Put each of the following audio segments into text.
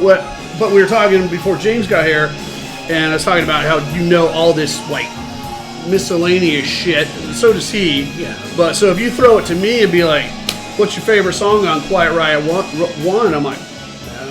What? But we were talking before James got here, and I was talking about how you know all this like miscellaneous shit. So does he. Yeah. But so if you throw it to me and be like, "What's your favorite song on Quiet Riot 1?" I'm like,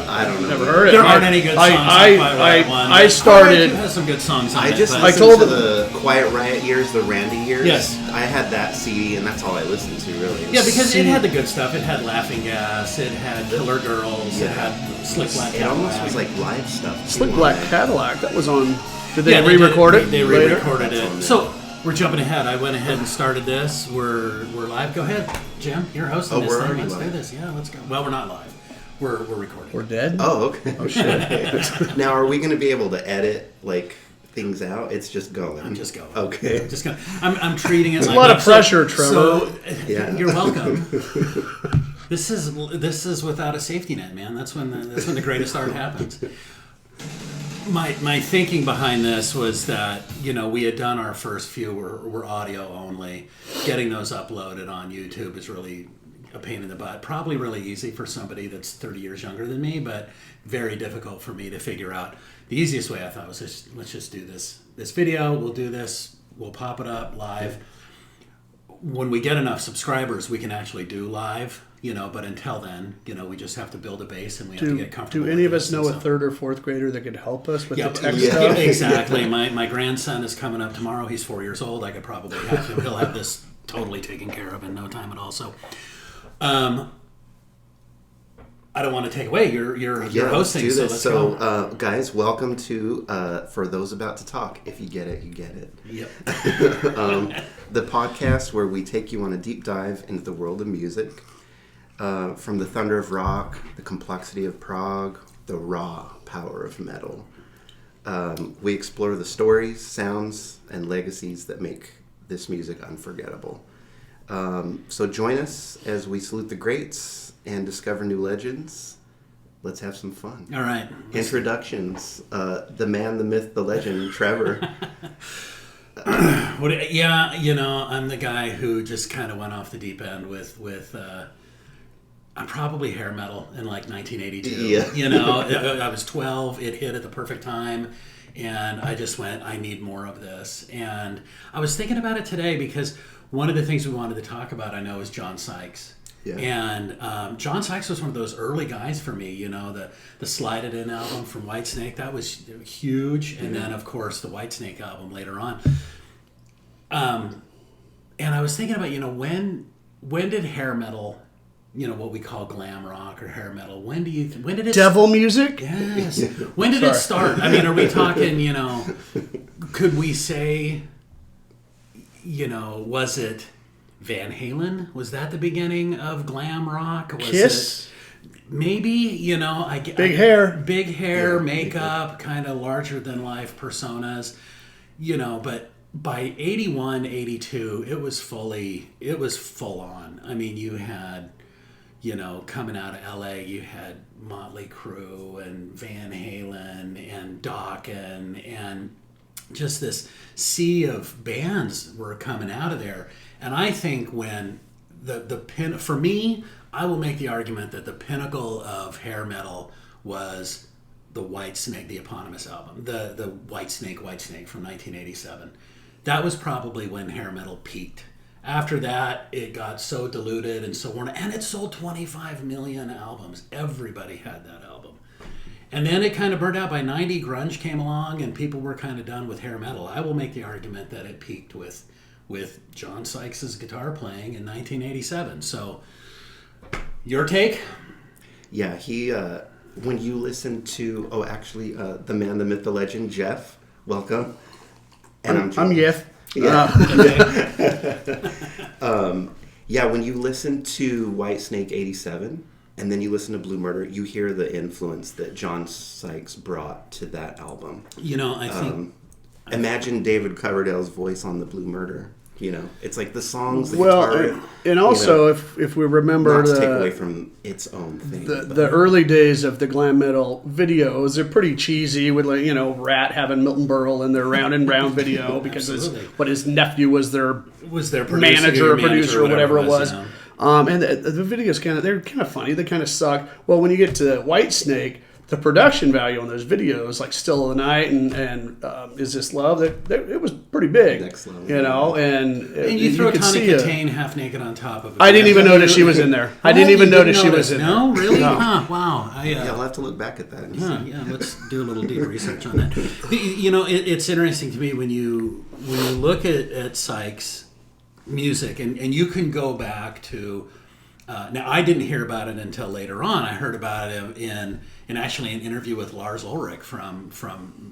I don't know. never heard it. There aren't any good songs on Quiet Riot 1. I started. Quiet Riot 2 has some good songs on I it. just but- listened I told to them- the Quiet Riot years, the Randy years. Yes. I had that CD, and that's all I listened to, really. Yeah, because it had the good stuff. It had Laughing Gas. It had Killer Girls. Yeah. It had Slick Black It Cadillac. almost was like live stuff. too, Slick on Black that. Cadillac. That was on. Did they Yeah, re-record it? They later? re-recorded That's on it. there. So we're jumping ahead. I went ahead and started this. We're live. Go ahead, Jim. You're hosting Oh, this we're thing. already Let's do live. this. Yeah, let's go. Well, we're not live. We're recording. We're dead. Oh, okay. Oh shit. Now, are we going to be able to edit, like, things out? It's just going. I'm just going. Okay. Just gonna. I'm treating it. It's like a lot that. of pressure, So, Yeah. you're welcome. This is without a safety net, man. That's when the greatest art happens. My thinking behind this was that, we had done our first few were audio only. Getting those uploaded on YouTube is really a pain in the butt. Probably really easy for somebody that's 30 years younger than me, but very difficult for me to figure out. The easiest way I thought was let's just do this video. We'll do this. We'll pop it up live. When we get enough subscribers, we can actually do live. But until then, we just have to build a base and we have to get comfortable. Do any of with us this know and a so- third or fourth grader that could help us with the tech yeah. stuff? Exactly. My grandson is coming up tomorrow. He's 4 years old. I could probably have him. He'll have this totally taken care of in no time at all. So, I don't want to take away. You're Yeah, hosting. let's do So this. let's So, go. guys, welcome to For Those About to Talk. If you get it, you get it. Yep. The podcast where we take you on a deep dive into the world of music. From the thunder of rock, the complexity of prog, the raw power of metal. We explore the stories, sounds, and legacies that make this music unforgettable. So join us as we salute the greats and discover new legends. Let's have some fun. All right. Introductions. The man, the myth, the legend, Trevor. I'm the guy who just kind of went off the deep end with I'm probably hair metal in like 1982. Yeah. I was 12. It hit at the perfect time. And I just went, I need more of this. And I was thinking about it today because one of the things we wanted to talk about, I know, is John Sykes. Yeah. And John Sykes was one of those early guys for me, the Slide It In album from Whitesnake, that was huge. And then, of course, the Whitesnake album later on. And I was thinking about, when did hair metal, what we call glam rock or hair metal, when did it... Devil music? Yes. When did it start? I mean, are we talking, could we say, was it Van Halen? Was that the beginning of glam rock? Was Kiss? It, maybe, Big hair. Big hair, makeup, kind of larger than life personas, but by 81, 82, it was full on. I mean, you had, coming out of LA, you had Motley Crue and Van Halen and Dokken and just this sea of bands were coming out of there. And I think when for me, I will make the argument that the pinnacle of hair metal was the Whitesnake, the eponymous album, the Whitesnake from 1987. That was probably when hair metal peaked. After that, it got so diluted and so worn, and it sold 25 million albums. Everybody had that album. And then it kind of burned out. By 90, grunge came along, and people were kind of done with hair metal. I will make the argument that it peaked with John Sykes' guitar playing in 1987. So, your take? Yeah, he, when you listen to, the man, the myth, the legend, Jeff, welcome. And I'm Jeff. Yeah. When you listen to Whitesnake 87, and then you listen to Blue Murder, you hear the influence that John Sykes brought to that album. I think... Imagine David Coverdale's voice on the Blue Murder. It's like the songs, the guitar. And also, if we remember not to take away from its own thing. The early days of the glam metal videos are pretty cheesy with Rat having Milton Berle in their Round and Round video because his nephew was their manager or producer or whatever it was. And the videos they're kind of funny. They kind of suck. Well, when you get to Whitesnake, the production value on those videos, like "Still of the Night" and "Is This Love," it was pretty big. Next level. You know, and you throw Tawny see Katane half naked on top of it. I didn't even notice she was in there. I didn't even notice she was in there. No, really? Huh, wow. Yeah, I'll have to look back at that. Yeah, let's do a little deep research on that. You know, it's interesting to me when you look at Sykes' music, and you can go back to. Now, I didn't hear about it until later on. I heard about it in actually an interview with Lars Ulrich from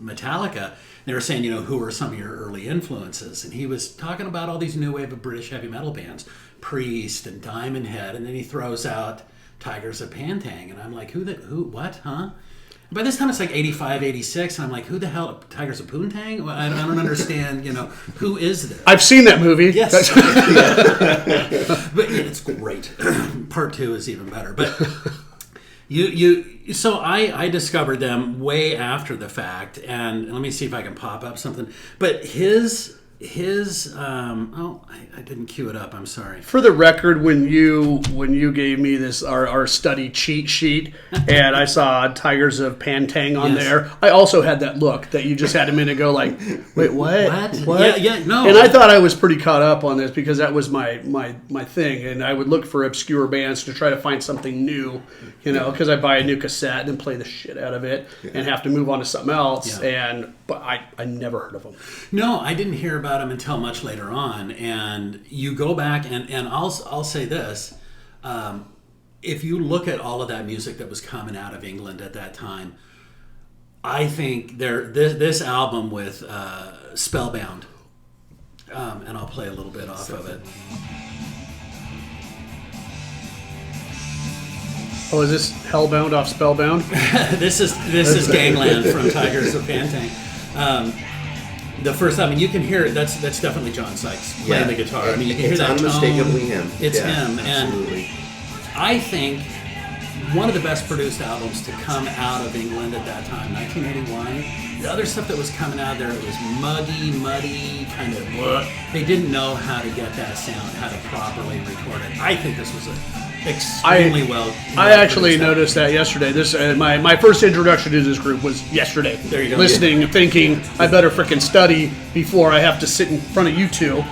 Metallica. They were saying, you know, who are some of your early influences? And he was talking about all these new wave of British heavy metal bands, Priest and Diamond Head, and then he throws out Tigers of Pantang, and I'm like, what, huh? By this time it's like 85, 86, and I'm like, who the hell, Tigers of Poontang? Well, I don't understand, you know, who is this? I've seen that movie. Yes. But it's great. Part 2 is even better. But so I discovered them way after the fact, and let me see if I can pop up something. But his I didn't cue it up, I'm sorry. For the record, when you gave me this our study cheat sheet and I saw Tigers of Pantang on there, I also had that look that you just had a minute ago, like, wait, what? Yeah, no. And I thought I was pretty caught up on this because that was my thing, and I would look for obscure bands to try to find something new, you know, because I buy a new cassette and then play the shit out of it and have to move on to something else, but I never heard of them. No, I didn't hear about him until much later on. And you go back, and I'll say this: if you look at all of that music that was coming out of England at that time, I think this album with Spellbound, and I'll play a little bit off of it. Oh, is this Hellbound off Spellbound? This is Gangland from Tigers of Pantang. The first, I mean, you can hear it. That's definitely John Sykes playing the guitar. I mean, you can hear that unmistakably tone. him. It's him, absolutely. and I think one of the best produced albums to come out of England at that time, 1981. The other stuff that was coming out there, it was muddy, kind of. They didn't know how to get that sound, how to properly record it. I think this was extremely well. I actually noticed that yesterday. This my first introduction to this group was yesterday. There you go. Listening and thinking I better frickin' study before I have to sit in front of you two.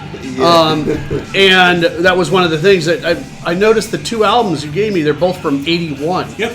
And that was one of the things that I noticed. The 2 albums you gave me, they're both from '81. Yep.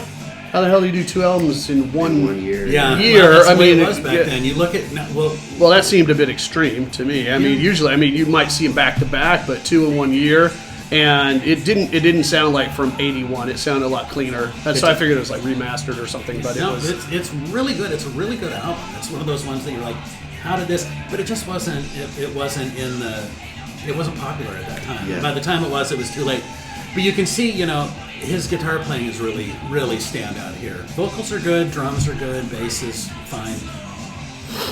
How the hell do you do 2 albums in one year? Yeah, year. well, that's I the way mean, it was back then. You look at well, that seemed a bit extreme to me. I mean, usually, you might see them back to back, but 2 in 1 year. And it didn't sound like from '81. It sounded a lot cleaner. And so I figured it was like remastered or something. But it's really good. It's a really good album. It's one of those ones that you're like, how did this? But it just wasn't. It wasn't it wasn't popular at that time. Yeah. By the time it was too late. But you can see, you know, his guitar playing is really, really stand out here. Vocals are good, drums are good, bass is fine.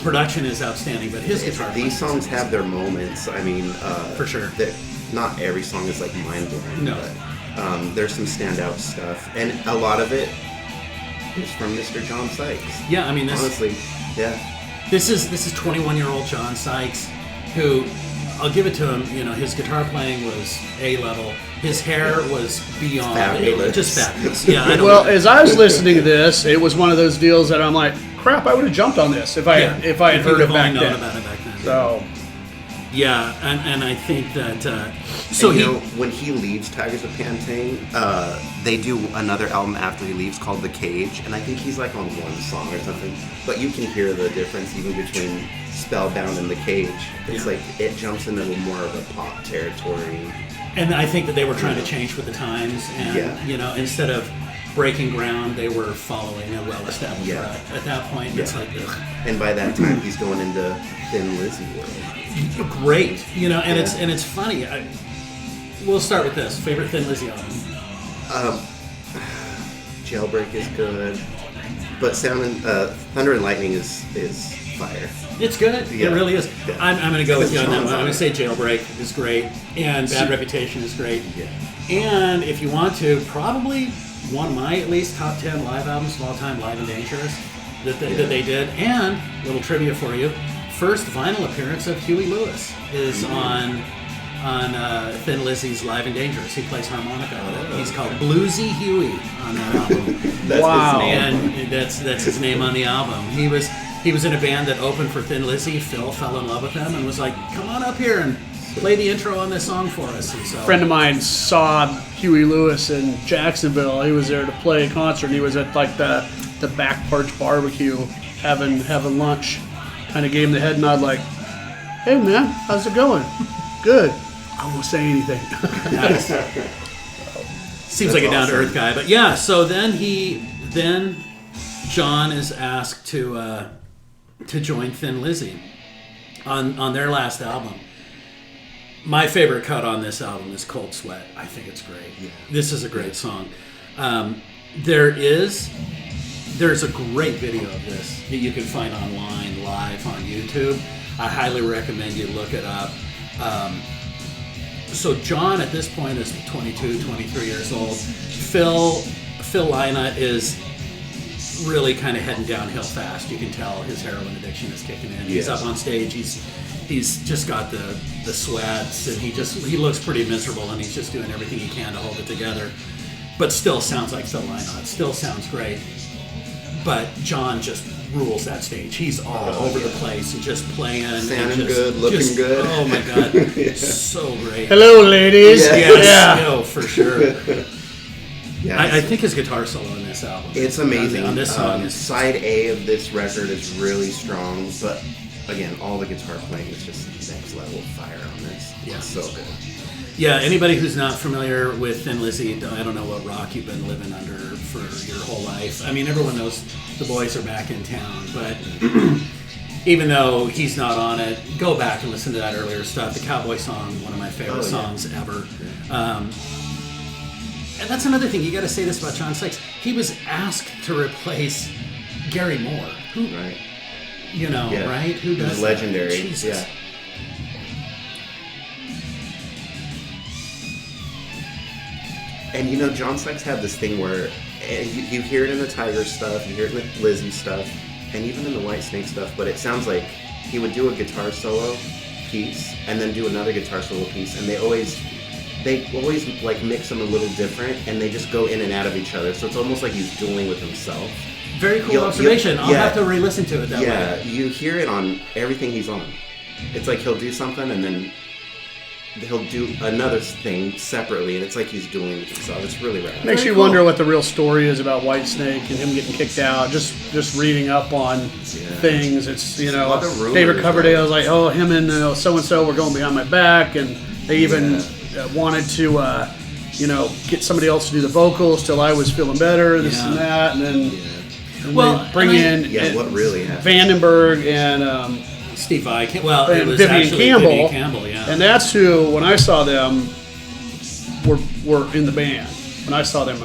Production is outstanding, but his guitar playing. These songs have their moments. I mean, for sure. Not every song is like mind-blowing. No. But there's some standout stuff, and a lot of it is from Mr. John Sykes. Yeah, I mean, honestly, yeah. This is 21-year-old John Sykes, who, I'll give it to him, you know, his guitar playing was A-level. His hair was beyond fabulous. Just fabulous. Yeah. As I was listening to this, it was one of those deals that I'm like, crap, I would have jumped on this if I had heard it back then. About it back then. So. Yeah, and I think that when he leaves Tigers of Pantang, they do another album after he leaves called The Cage, and I think he's like on one song or something. But you can hear the difference even between Spellbound and The Cage. It's like it jumps into more of a pop territory. And I think that they were trying to change with the times, and you know, instead of breaking ground, they were following a well-established route. At that point, it's like, ugh. And by that time, he's going into Thin Lizzy world. Great, you know, and it's funny. We'll start with this favorite Thin Lizzy album. Jailbreak is good, but Thunder and Lightning is fire. It's good. Yeah. It really is. Yeah. I'm going to go with you on that one. I'm going to say Jailbreak is great, and Bad Reputation is great. Yeah. And if you want to, probably one of my at least top 10 live albums of all time, Live and Dangerous, that they did. And little trivia for you. First vinyl appearance of Huey Lewis is on on Thin Lizzy's Live and Dangerous. He plays harmonica on it. He's called Bluesy Huey on that album. Wow. And that's his name on the album. He was in a band that opened for Thin Lizzy. Phil fell in love with them and was like, come on up here and play the intro on this song for us. And so, A friend of mine saw Huey Lewis in Jacksonville. He was there to play a concert. And he was at like the Back Porch Barbecue having lunch. Kind of gave him the head nod like, hey man, how's it going? Good. I won't say anything. nice. Seems like a down-to-earth guy. But yeah, so then John is asked to join Thin Lizzy on their last album. My favorite cut on this album is Cold Sweat. I think it's great. Yeah. This is a great song. There's a great video of this that you can find online live on YouTube. I highly recommend you look it up. So John at this point is 22, 23 years old. Phil Lynott is really kind of heading downhill fast. You can tell his heroin addiction is kicking in. He's up on stage. He's just got the sweats, and he looks pretty miserable, and he's just doing everything he can to hold it together. But still sounds like Phil Lynott. Still sounds great. But John just rules that stage. He's all over the place and just playing. Sounding good, looking good. Oh my God. So great. Hello, ladies. Yes, no, for sure. Yeah, I think his guitar solo on this album. It's amazing. On this song. Side A of this record is really strong, but again, all the guitar playing is just next level fire on this. Yeah. It's so good. Yeah, anybody who's not familiar with Thin Lizzy, I don't know what rock you've been living under for your whole life. I mean, everyone knows the boys are back in town, but even though he's not on it, go back and listen to that earlier stuff. The Cowboy Song, one of my favorite songs ever. And that's another thing, you got to say this about John Sykes. He was asked to replace Gary Moore. Right. You know, right? Who does He's legendary. That? Jesus. Yeah. And you know, John Sykes had this thing where you hear it in the Tiger stuff, you hear it in the Lizzy stuff, and even in the Whitesnake stuff, but it sounds like he would do a guitar solo piece and then do another guitar solo piece, and they always like mix them a little different, and they just go in and out of each other, so it's almost like he's dueling with himself. Very cool observation. I'll have to re-listen to it that way. Yeah, you hear it on everything he's on. It's like he'll do something and then he'll do another thing separately, and it's like he's doing it himself. It's really rad. Makes you wonder what the real story is about Whitesnake and him getting kicked out. Just reading up on things. It's, you know, David Coverdale was like, oh, him and so-and-so were going behind my back, and they even wanted to, get somebody else to do the vocals till I was feeling better, this and that, and then they bring in what really happened. Vandenberg and Steve Vai. Well, it was Vivian actually Campbell. Vivian Campbell, yeah. And that's who, when I saw them, were in the band. When I saw them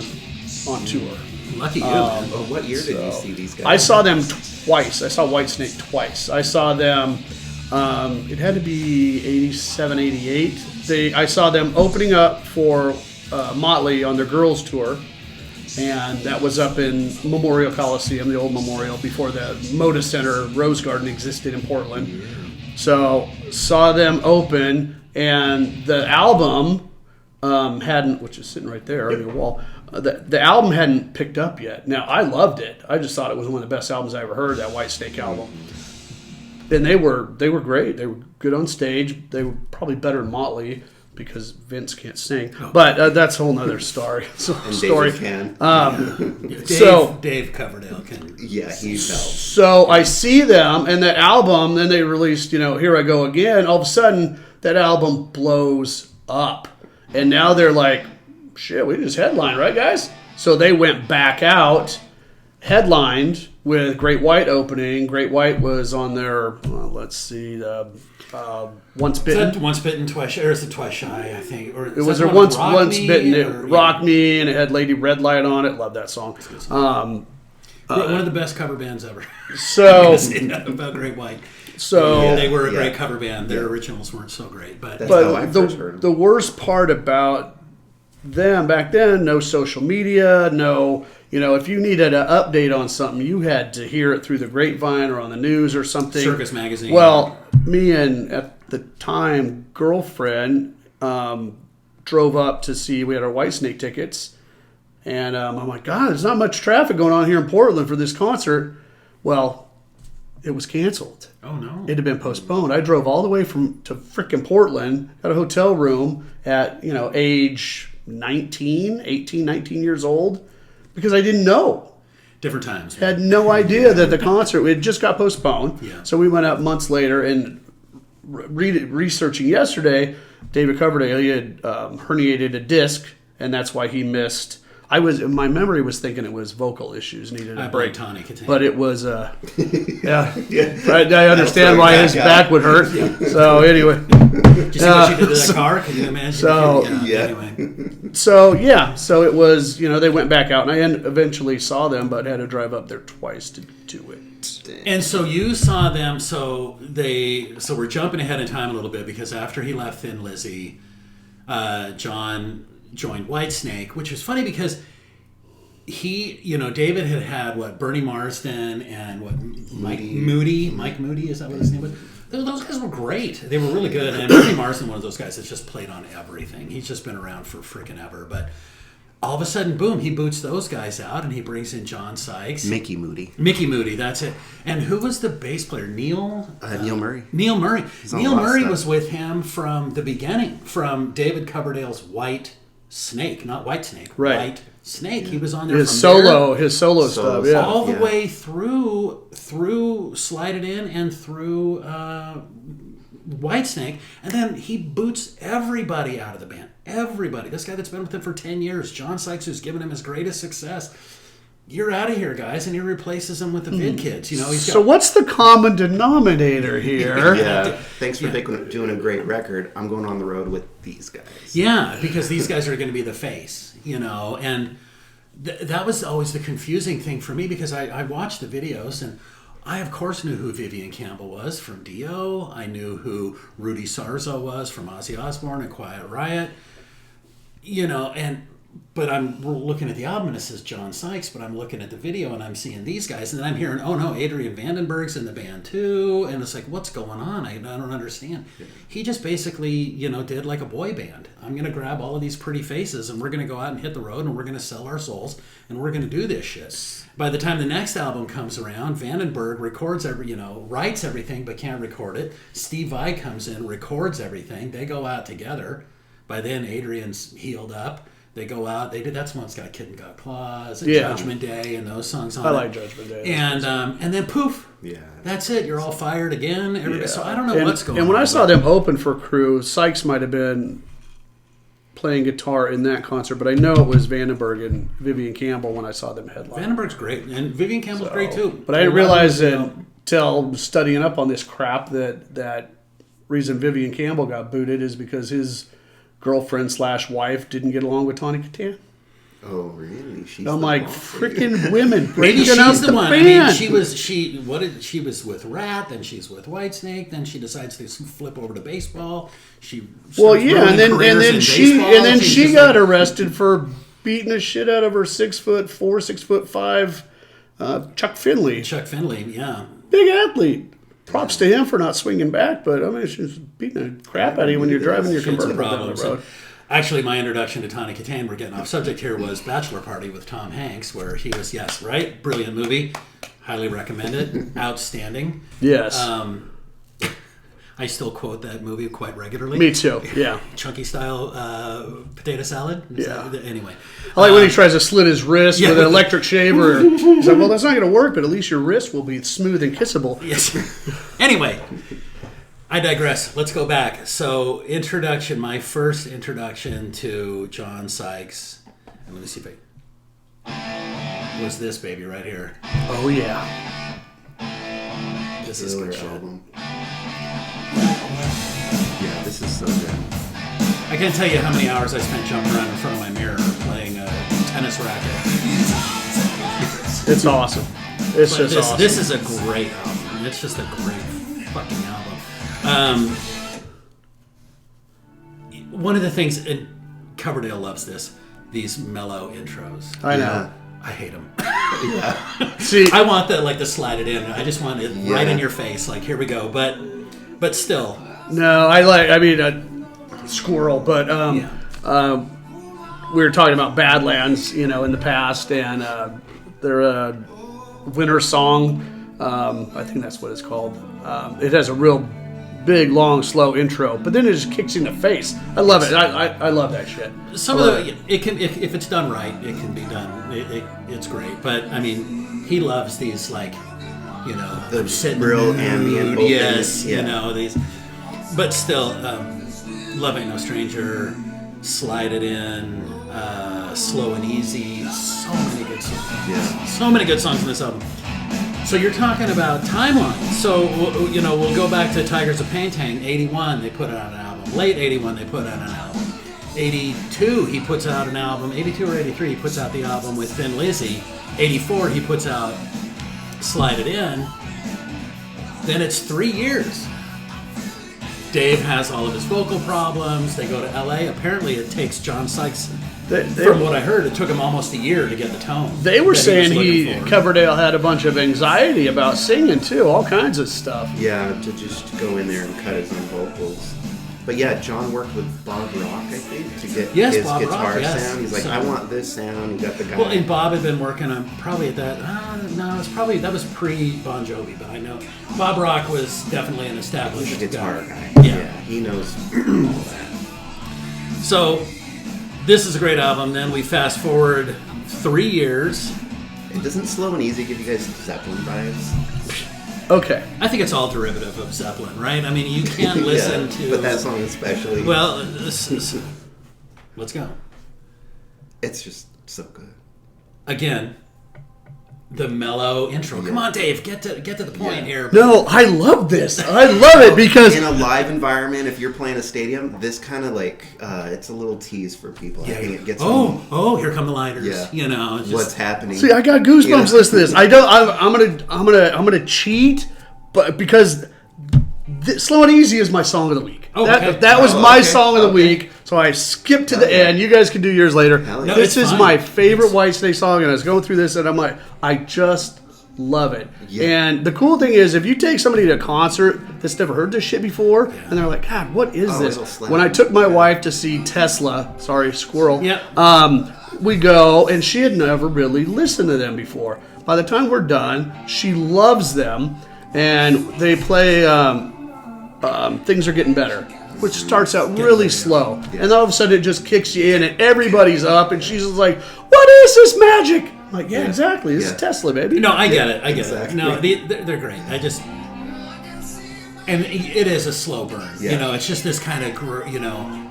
on tour. Lucky you, man. What year did you see these guys? I saw them twice. I saw Whitesnake twice. I saw them, it had to be 87, 88. I saw them opening up for Motley on their girls' tour. And that was up in Memorial Coliseum, the old Memorial, before the Moda Center Rose Garden existed in Portland. Yeah. So saw them open, and the album hadn't, which is sitting right there on your wall, the album hadn't picked up yet. Now, I loved it. I just thought it was one of the best albums I ever heard, that Whitesnake album. And they were great. They were good on stage. They were probably better than Motley, because Vince can't sing, but that's a whole nother story. David can. Dave Coverdale can. Yeah, he's out. So I see them, and that album. Then they released, Here I Go Again. All of a sudden, that album blows up, and now they're like, "Shit, we just headlined, right, guys?" So they went back out, headlined with Great White opening. Great White was on their, let's see, Once Bitten. Is that Once Bitten, Twice Shy? Or is it Twice Shy, I think? Or it was their Once Bitten. Rock Me, and it had Lady Red Light on it. Love that song. One of the best cover bands ever. So about Great White. So they were a great cover band. Their originals weren't so great, but the worst part about them back then, no social media, no. If you needed an update on something, you had to hear it through the grapevine or on the news or something. Circus Magazine. Well, me and, at the time, girlfriend drove up to see. We had our Whitesnake tickets, and I'm like, God, there's not much traffic going on here in Portland for this concert. Well, it was canceled. Oh no! It had been postponed. I drove all the way to frickin' Portland, got a hotel room at age 18, 19 years old, because I didn't know. Different times. Had no idea that the concert it just got postponed. Yeah. So we went out months later and researching yesterday. David Coverdale, he had herniated a disc, and that's why he missed. My memory was thinking it was vocal issues needed a break, but it was I understand why his back would hurt. So anyway, did you see what she did to that car? Can you imagine? So anyway. So it was they went back out, and I eventually saw them, but had to drive up there twice to do it. And so you saw them. So we're jumping ahead in time a little bit, because after he left Thin Lizzy, John joined Whitesnake, which was funny because David had Bernie Marsden and Mike Moody, is that what his name was? Those guys were great. They were really good. And Bernie Marsden, one of those guys that's just played on everything. He's just been around for freaking ever. But all of a sudden, boom, he boots those guys out, and he brings in John Sykes. Mickey Moody, that's it. And who was the bass player? Neil Murray. Neil Murray was with him from the beginning, from David Coverdale's White Snake, not Whitesnake. Right. White Snake. He was on there his solo stuff, yeah. All the way through Slide It In and through Whitesnake, and then he boots everybody out of the band. Everybody. This guy that's been with him for 10 years, John Sykes, who's given him his greatest success. You're out of here, guys, and he replaces them with the Vid Kids. So what's the common denominator here? Yeah, thanks for doing a great record. I'm going on the road with these guys. Yeah, because these guys are going to be the face, and that was always the confusing thing for me, because I watched the videos, and I, of course, knew who Vivian Campbell was from Dio. I knew who Rudy Sarzo was from Ozzy Osbourne and Quiet Riot. But I'm looking at the album and it says John Sykes, but I'm looking at the video and I'm seeing these guys, and then I'm hearing, oh no, Adrian Vandenberg's in the band too, and it's like, what's going on? I don't understand. Yeah. He just basically, did like a boy band. I'm going to grab all of these pretty faces, and we're going to go out and hit the road, and we're going to sell our souls, and we're going to do this shit. By the time the next album comes around, Vandenberg records writes everything but can't record it. Steve Vai comes in, records everything. They go out together. By then, Adrian's healed up. They go out. That's one that's got Kid and Got Claws and Judgment Day and those songs on it. I like Judgment Day. And then poof. Yeah. That's it. You're all fired again. So I don't know what's going on. And when I saw them open for Crew, Sykes might have been playing guitar in that concert, but I know it was Vandenberg and Vivian Campbell when I saw them headline. Vandenberg's great, and Vivian Campbell's great too. But I didn't realize until studying up on this crap that reason Vivian Campbell got booted is because his girlfriend/wife didn't get along with Tawny Kitaen. Oh, really? I'm like, freaking women breaking up she's the one. band. I mean, she was with Rat, then she's with Whitesnake, then she decides to flip over to baseball. And then she got arrested for beating the shit out of her 6'4", 6'5" Chuck Finley. Chuck Finley, yeah, big athlete. Props to him for not swinging back, but I mean, she's beating the crap out of you when you're driving your convertible down the road. Actually, my introduction to Tawny Kitaen, we're getting off subject here, was Bachelor Party with Tom Hanks, where he was, brilliant movie. Highly recommend it. Outstanding. Yes. I still quote that movie quite regularly. Me too, yeah. Chunky style potato salad. Anyway. I like when he tries to slit his wrist with an electric shaver. He's like, well, that's not going to work, but at least your wrist will be smooth and kissable. Yes. Anyway. I digress. Let's go back. So, my first introduction to John Sykes, and let me see if was this baby right here. Oh, yeah. This is good shit. Album. Yeah, this is so good. I can't tell you how many hours I spent jumping around in front of my mirror playing a tennis racket. It's awesome. It's just awesome. This is a great album. It's just a great fucking album. One of the things, and Coverdale loves this, these mellow intros. I know. I hate them. Yeah. See, I want the slide it in. I just want it right in your face. Like, here we go. But still. No, Squirrel, but we were talking about Badlands, in the past, and their winter song, I think that's what it's called. It has a real big, long, slow intro, but then it just kicks you in the face. I love it. I love that shit. Some of it can, if it's done right, it can be done. It's great. But I mean, he loves these the real ambient, open, yes, these. But still, Love Ain't No Stranger, Slide It In, Slow and Easy. So many good songs. Yeah. So many good songs in this album. So you're talking about timeline. So, we'll go back to Tigers of Pantang. 81, they put out an album. Late 81, they put out an album. 82, he puts out an album. 82 or 83, he puts out the album with Thin Lizzy. 84, he puts out Slide It In. Then it's 3 years. Dave has all of his vocal problems. They go to LA. Apparently it takes John Sykes, from what I heard, it took him almost a year to get the tone. They were saying Coverdale had a bunch of anxiety about singing too, all kinds of stuff. Yeah, to just go in there and cut his own vocals. But yeah, John worked with Bob Rock, I think, to get his Bob guitar Rock, sound. He's like, I want this sound. You got the guy. Well, and Bob had been working on probably at that. No, it's probably that was pre Bon Jovi, but I know Bob Rock was definitely an established He's a guitar guy. Yeah, he knows all that. So this is a great album. Then we fast forward 3 years. It doesn't Slow and Easy give you guys Zeppelin vibes? Okay. I think it's all derivative of Zeppelin, right? I mean, you can't listen to... But that song especially... Well, let's go. It's just so good. Again, the mellow intro. Come on, Dave, get to the point here. No, I love this. I love it because... In a live environment, if you're playing a stadium, this kind of it's a little tease for people. Yeah. I think it gets here come the lighters. Yeah. Just, what's happening. See, I got goosebumps listening to this. I'm gonna cheat, but because Slow and Easy is my song of the week. That was my song of the week, so I skipped to the end. You guys can do yours later. Yeah. This is my favorite Whitesnake song, and I was going through this, and I'm like, I just love it. Yeah. And the cool thing is, if you take somebody to a concert that's never heard this shit before, and they're like, God, what is this? When I took my wife to see Tesla, Squirrel, we go, and she had never really listened to them before. By the time we're done, she loves them, and they play Things Are Getting Better, which starts out really slow. Yeah. And all of a sudden it just kicks you in, and everybody's up, and she's just like, what is this magic? I'm like, exactly. This is Tesla, baby. No, I get it. I get it. No, they're great. And it is a slow burn. Yeah. It's just this kind of,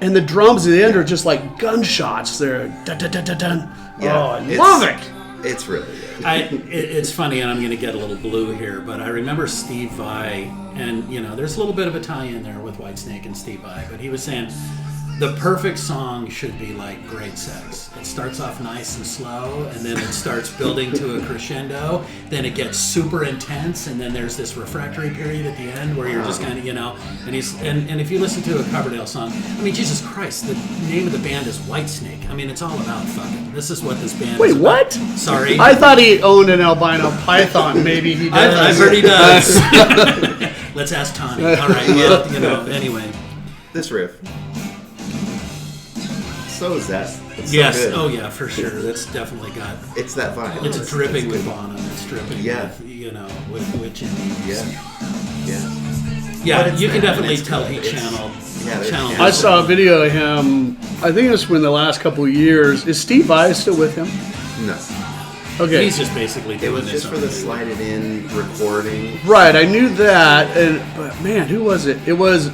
And the drums at the end are just like gunshots. They're dun dun dun dun dun. Yeah, I love it. It's really good. It's funny, and I'm going to get a little blue here, but I remember Steve Vai, and there's a little bit of a tie-in there with Whitesnake and Steve Vai, but he was saying the perfect song should be like great sex. It starts off nice and slow, and then it starts building to a crescendo. Then it gets super intense, and then there's this refractory period at the end where you're just kind of, and if you listen to a Coverdale song, I mean, Jesus Christ, the name of the band is Whitesnake. I mean, it's all about fucking. This is what this band is about. What? Sorry. I thought he owned an albino python. Maybe he does. I've heard he does. Let's ask Tony. All right, well, anyway. This riff. So is that. It's yes. So good. Oh yeah, for sure. That's definitely got. It's that vibe. It's dripping with Bonham. It's dripping. With Witch Yeah. Yeah. You can definitely tell he channeled. I saw a video of him. I think it was in the last couple of years. Is Steve Vai still with him? No. Okay. He's just basically doing this. It was just for the Slide It In recording. Right. I knew that, but man, who was it? It was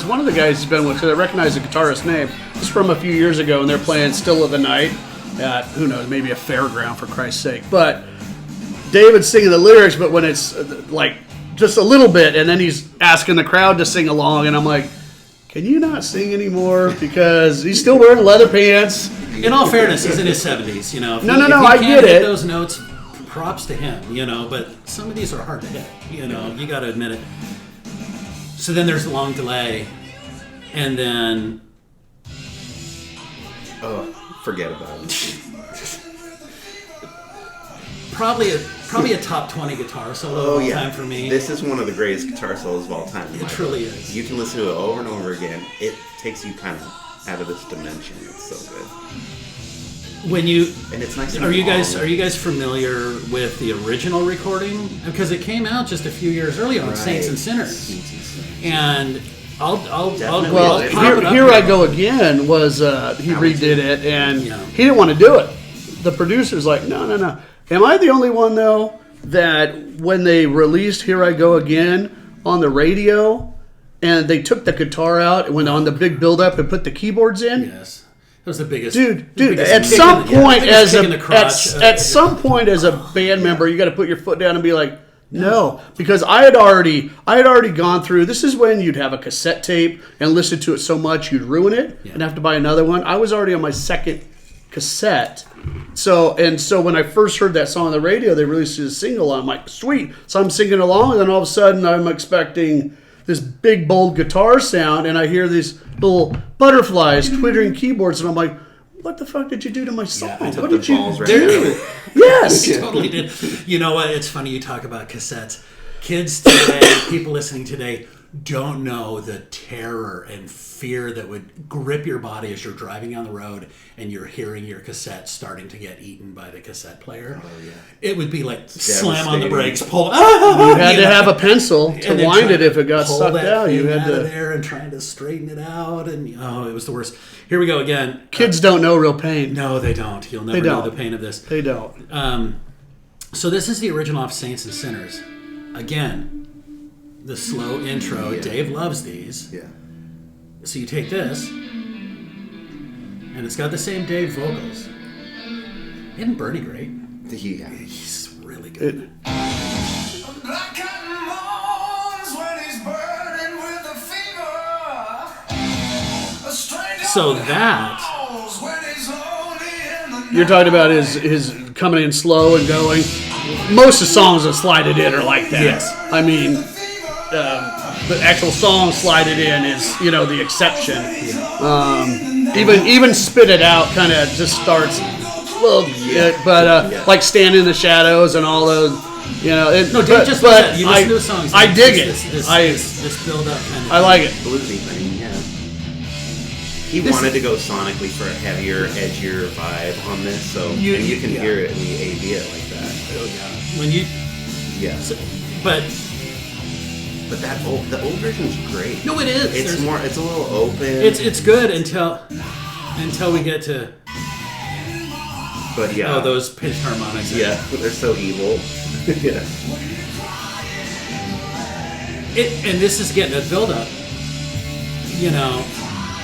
one of the guys he's been with, because I recognize the guitarist's name. It's from a few years ago, and they're playing Still of the Night at, who knows, maybe a fairground, for Christ's sake. But David's singing the lyrics, but when it's like just a little bit, and then he's asking the crowd to sing along, and I'm like, can you not sing anymore? Because he's still wearing leather pants. In all fairness, he's in his 70s, If No, he I can't get hit it. those notes, props to him, but some of these are hard to hit, you got to admit it. So then there's a long delay, and then... Oh, forget about it. probably a top 20 guitar solo of all time for me. This is one of the greatest guitar solos of all time. It truly is. You can listen to it over and over again. It takes you kind of out of this dimension. It's so good. And it's nice. Are you guys familiar with the original recording? Because it came out just a few years earlier on Saints and Sinners. And I'll pop it up. Here I Go Again was he redid it, and he didn't want to do it. The producer's like, no. Am I the only one though that when they released Here I Go Again on the radio, and they took the guitar out and went on the big build up and put the keyboards in? Yes. It was the biggest. Dude. At some point, at some point, as a band member, you got to put your foot down and be like, no, because I had already gone through. This is when you'd have a cassette tape and listen to it so much you'd ruin it and have to buy another one. I was already on my second cassette, so when I first heard that song on the radio, they released a single. I'm like, sweet. So I'm singing along, and then all of a sudden, I'm expecting this big bold guitar sound, and I hear these little butterflies twittering keyboards, and I'm like, what the fuck did you do to my song? What did you do? Yes. You totally did. You know what? It's funny you talk about cassettes. Kids today, people listening today, don't know the terror and fear that would grip your body as you're driving on the road and you're hearing your cassette starting to get eaten by the cassette player. Oh, yeah. It would be like slam on the brakes, pull. You had to have a pencil to wind it if it got sucked out. You had to there and trying to straighten it out, and it was the worst. Here we go again. Kids don't know real pain. No, they don't. You'll never know the pain of this. They don't. So this is the original off Saints and Sinners. Again, the slow intro. Yeah. Dave loves these. Yeah. So you take this, and it's got the same Dave vocals. Isn't Bernie great? Yeah. He's really good. So that... You're talking about his coming in slow and going. Most of the songs that slide it in are like that. Yes. I mean, the actual song slide it in is, the exception. Even Spit It Out kind of just starts a little bit, but like Stand in the Shadows and all those, Dave just but you listen to the songs. I dig it. This build up kind of. I like it. Bluesy thing, yeah. He wanted to go sonically for a heavier, edgier vibe on this, so you can hear it in the AV like that. Oh yeah. When you. Yeah. So, but the old version's great. No, it is. It's more. It's a little open. It's good until we get to. But yeah. Oh, those pitched harmonics. Yeah, they're so evil. Yeah. And this is getting a build up.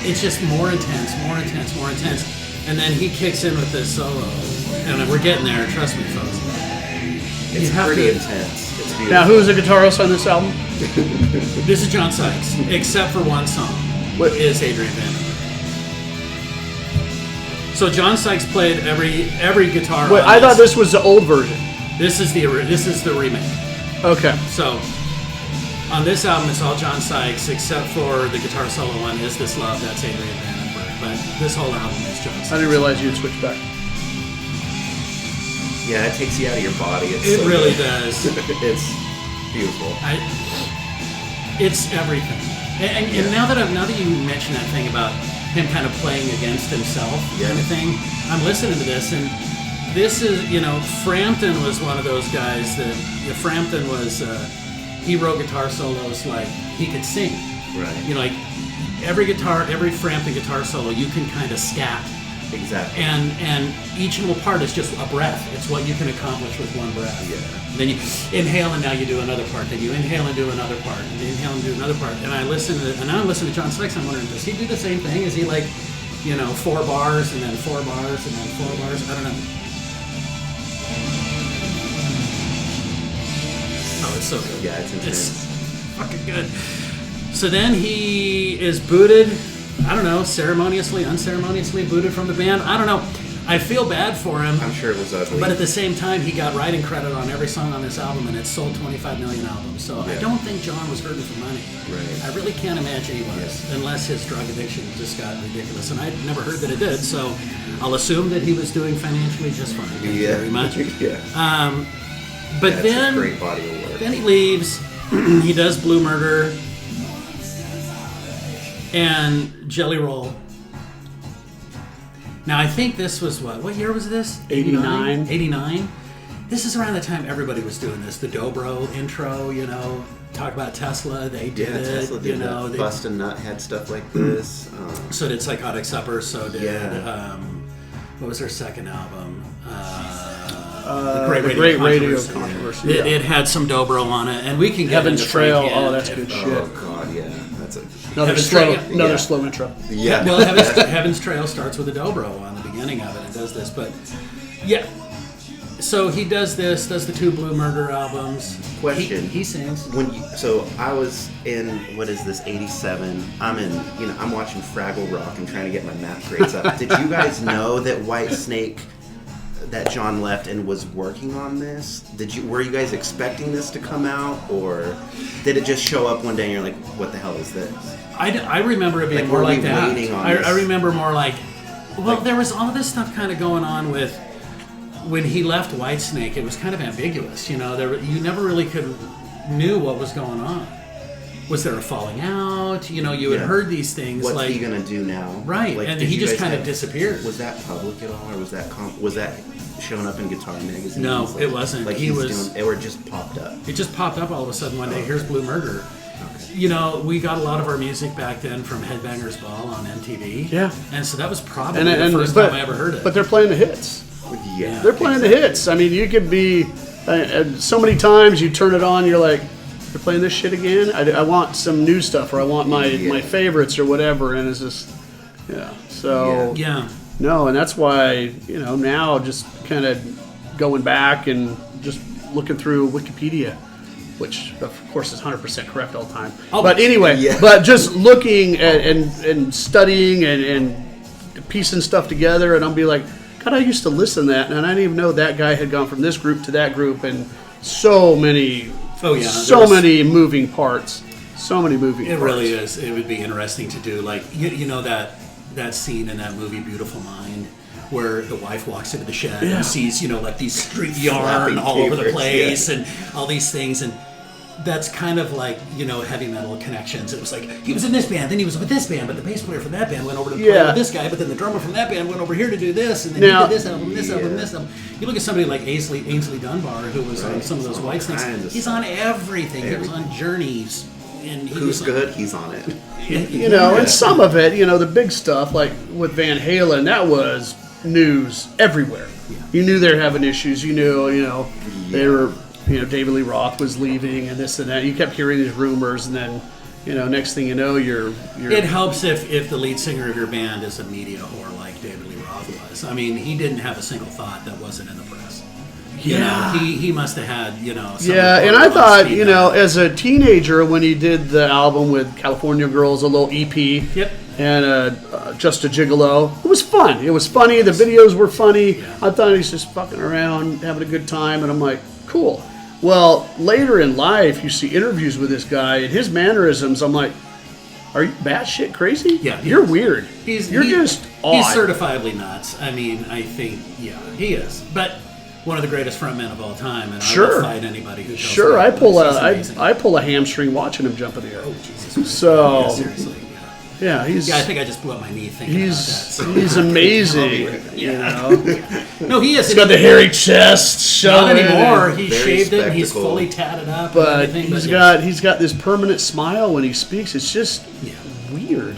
It's just more intense. And then he kicks in with this solo. And we're getting there, trust me, folks. It's pretty intense. It's beautiful. Now, who's the guitarist on this album? This is John Sykes, except for one song. What is Adrian Van? So John Sykes played every guitar. Wait, I thought this was the old version. This is the remake. Okay. So on this album, it's all John Sykes, except for the guitar solo one, Is This Love? That's Adrian Vandenberg. But this whole album is John Sykes. I didn't realize you'd switch back. Yeah, it takes you out of your body. It really does. It's beautiful. It's everything. And now that you mention that thing about him kind of playing against himself kind of thing, I'm listening to this, and this is, Frampton was one of those guys that, Frampton was, he wrote guitar solos like he could sing. Right. Like every Frampton guitar solo, you can kind of scat. Exactly. And each little part is just a breath. It's what you can accomplish with one breath. Yeah. And then you inhale and now you do another part. Then you inhale and do another part. And you inhale and do another part. And I listen to John Sykes. I'm wondering, does he do the same thing? Is he like, 4 bars and then 4 bars and then 4 bars? I don't know. Oh, it's so good. Yeah, it's intense. It's fucking good. So then he is booted. I don't know, ceremoniously, unceremoniously booted from the band. I don't know. I feel bad for him. I'm sure it was ugly. But at the same time, he got writing credit on every song on this album, and it sold 25 million albums. So I don't think John was hurting for money. Right. I really can't imagine he was, unless his drug addiction just got ridiculous. And I'd never heard that it did, so I'll assume that he was doing financially just fine. Thank you very much. But then, a great body of work. Then he leaves. He does Blue Murder and Jelly Roll. Now, I think this was what year was this? 89. 89? This is around the time everybody was doing this. The Dobro intro, talk about Tesla. They did it. Tesla did that. Bust a Nut had stuff like this. So did Psychotic Supper. So did, what was their second album? The Great Radio Controversy. It had some Dobro on it. And we can get Heaven's into Trail. Frank Oh, that's good shit. Oh, God, yeah. That's another slow intro. Yeah. Well, Heaven's Trail starts with a dobro on the beginning of it and does this, but yeah. So he does this, does the 2 Blue Murder albums. Question. He sings. So I was in, what is this, 87. I'm watching Fraggle Rock and trying to get my math grades up. Did you guys know that Whitesnake, that John left and was working on this? Were you guys expecting this to come out, or did it just show up one day and you're like, what the hell is this? I remember it being more like that. I remember more like, there was all this stuff kind of going on with when he left Whitesnake. It was kind of ambiguous, you never really knew what was going on. Was there a falling out? You had heard these things. What's he gonna do now? Right, and he just kind of disappeared. Was that public at all, or was that showing up in Guitar Magazine? No, it wasn't. It just popped up. It just popped up all of a sudden one day. Here's Blue Murder. Okay. We got a lot of our music back then from Headbangers Ball on MTV. Yeah. And so that was probably the first time I ever heard it. But they're playing the hits. Yeah. They're playing the hits. I mean, you could be... so many times you turn it on, you're like, they're playing this shit again? I want some new stuff, or I want my favorites or whatever, and it's just... Yeah. So... Yeah. No, and that's why, now just kind of going back and just looking through Wikipedia, which, of course, is 100% correct all the time. But anyway, but just looking at, and studying and piecing stuff together, and I'll be like, God, I used to listen to that, and I didn't even know that guy had gone from this group to that group, and so many moving parts. So many moving parts. It really is. It would be interesting to do, like, that scene in that movie, Beautiful Mind, where the wife walks into the shed and sees, like these string yarn all over the place and all these things, and that's kind of like, heavy metal connections. It was like, he was in this band, then he was with this band, but the bass player from that band went over to play with this guy, but then the drummer from that band went over here to do this, and then he did this album, this album, this album. You look at somebody like Ainsley Dunbar, who was on some of those Whitesnakes. He's on everything. He was on Journeys. And Who's good? He's on it. And some of it, the big stuff, like with Van Halen, that was news everywhere. Yeah. You knew they were having issues. You knew, they were, David Lee Roth was leaving and this and that. You kept hearing these rumors, and then, next thing you know, you're... It helps if the lead singer of your band is a media whore like David Lee Roth was. I mean, he didn't have a single thought that wasn't in the press. He must have had, and I thought, as a teenager, when he did the album with California Girls, a little EP, and Just a Gigolo, it was fun. It was funny. The videos were funny. Yeah. I thought he was just fucking around, having a good time, and I'm like, cool. Well, later in life, you see interviews with this guy, and his mannerisms, I'm like, are you batshit crazy? Yeah. You're weird. You're just odd. He's certifiably nuts. I mean, I think, he is. But... one of the greatest frontmen of all time, and I will fight anybody who tells me I pull a hamstring watching him jump in the air. Oh, Jesus. So, seriously. Yeah, I think I just blew up my knee thinking about that. He's amazing. No, he is. He's got the hairy chest. Not anymore. He shaved it. And he's fully tatted up. But he's got this permanent smile when he speaks. It's just weird.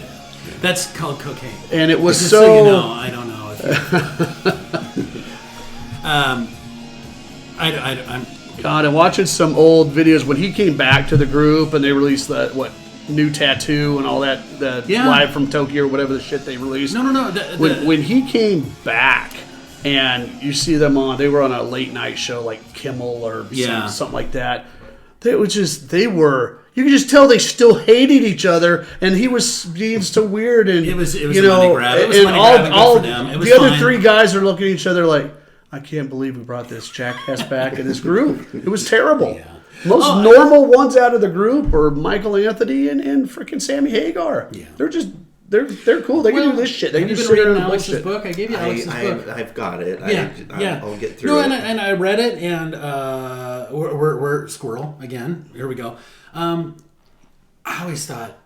That's called cocaine. And it was so you know, I don't know if I'm God, I'm watching some old videos when he came back to the group and they released that new tattoo and all that live from Tokyo or whatever the shit they released. No. When he came back and you see them they were on a late night show like Kimmel or something like that. You could just tell they still hated each other, and he was being so weird, and it was a money grab. It was and money grab, good for them. It was the fine. other three guys are looking at each other like, I can't believe we brought this jackass back in this group. It was terrible. Yeah. Most normal ones out of the group are Michael Anthony and freaking Sammy Hagar. Yeah. They're cool. They can do this shit. They can just sit there and Alex's bullshit. book. I gave you Alex's book. I've got it. Yeah, I'll get through it. And I read it, and we're squirrel again. Here we go. I always thought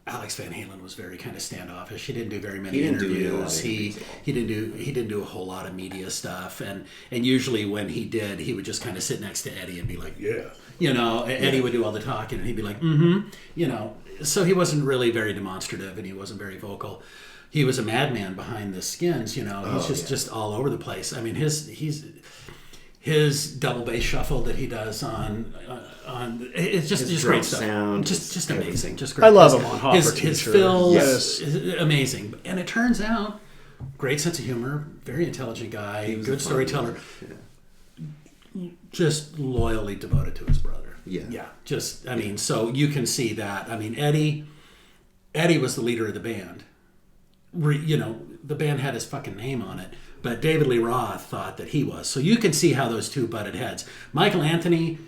Alex Van Halen was very kind of standoffish. He didn't do very many interviews. He didn't do a whole lot of media stuff, and usually when he did, he would just kind of sit next to Eddie and be like, yeah, and Eddie would do all the talking, and he'd be like, So he wasn't really very demonstrative, and he wasn't very vocal. He was a madman behind the skins. He's just all over the place. I mean, his double bass shuffle that he does on it's just great stuff. Sound, just amazing. Just great. I love him on Hopper His fills is amazing, and it turns out great sense of humor, very intelligent guy, good storyteller, just loyally devoted to his brother. Yeah. So you can see that. I mean, Eddie was the leader of the band. The band had his fucking name on it, but David Lee Roth thought that he was. So you can see how those two butted heads. Michael Anthony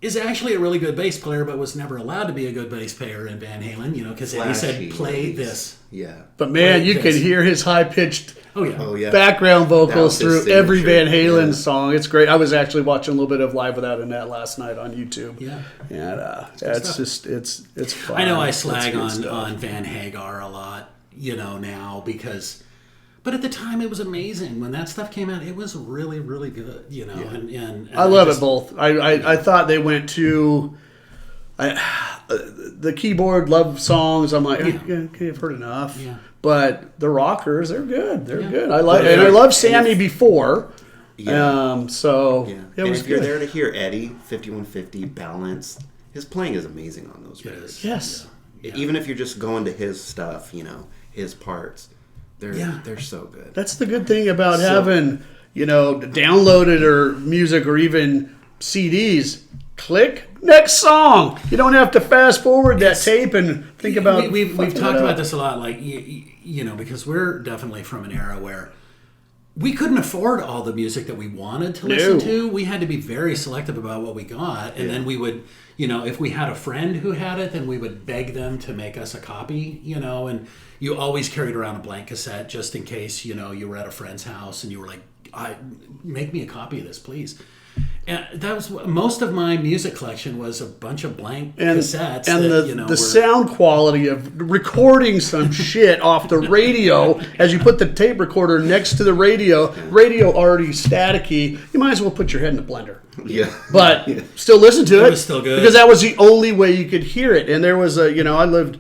is actually a really good bass player, but was never allowed to be a good bass player in Van Halen, because Eddie said, play this. Yeah. But man, you could hear his high-pitched background That vocals was his through every Van signature. Halen song. It's great. I was actually watching a little bit of Live Without a Net last night on YouTube. Yeah. And it's fun. I know I slag on Van Hagar a lot, now because... But at the time, it was amazing. When that stuff came out, it was really, really good, And I love it both. I thought they went to the keyboard love songs. I'm like, okay, I've heard enough. Yeah. But the rockers, they're good. They're good. I love Sammy before. Yeah. It and was if you're good. there to hear Eddie, 5150 balance, his playing is amazing on those records. Yes. Yeah. Even if you're just going to his stuff, his parts. They're so good. That's the good thing about having, downloaded or music or even CDs. Click next song. You don't have to fast forward that tape and think about. We've talked about this a lot, like because we're definitely from an era where we couldn't afford all the music that we wanted to listen to. We had to be very selective about what we got, and then we would, if we had a friend who had it, then we would beg them to make us a copy, and you always carried around a blank cassette just in case, you were at a friend's house and you were like, make me a copy of this, please. And that was most of my music collection was a bunch of blank cassettes. And the sound quality of recording some shit off the radio as you put the tape recorder next to the radio already staticky, you might as well put your head in the blender. Yeah. But still listen to it. It was still good. Because that was the only way you could hear it. And there was I lived...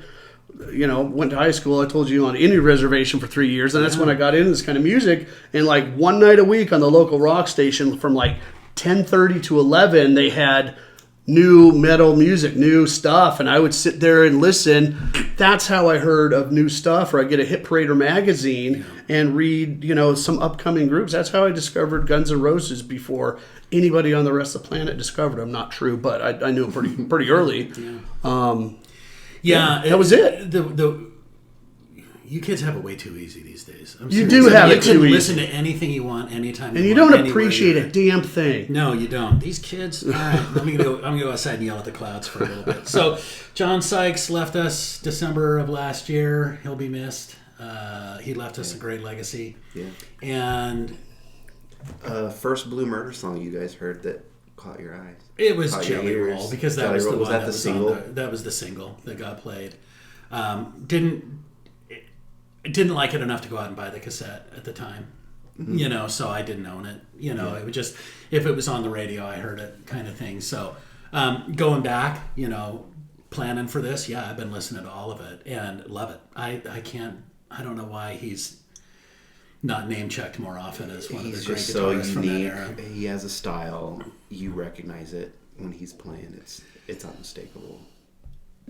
went to high school. I told you on Indian reservation for 3 years, and that's when I got into this kind of music. And like one night a week on the local rock station, from like 10:30 to 11, they had new metal music, new stuff, and I would sit there and listen. That's how I heard of new stuff. Or I get a Hit Parader magazine and read, some upcoming groups. That's how I discovered Guns N' Roses before anybody on the rest of the planet discovered them. Not true, but I knew them pretty early. Yeah, that was it. You kids have it way too easy these days. You do have it too easy. You can listen to anything you want, anytime. And you don't appreciate a damn thing. No, you don't. These kids. All right, I'm gonna go outside and yell at the clouds for a little bit. So, John Sykes left us December of last year. He'll be missed. He left us a great legacy. Yeah. And first Blue Murder song you guys heard that caught your eyes. It was Jelly Roll, because that was the one that was single. That was the single that got played. Didn't like it enough to go out and buy the cassette at the time. Mm-hmm. So I didn't own it. It would just, if it was on the radio, I heard it, kind of thing. So going back, planning for this, I've been listening to all of it and love it. I don't know why he's not name checked more often as one of the great guitarists from that era. He has a style. You recognize it when he's playing. It's unmistakable.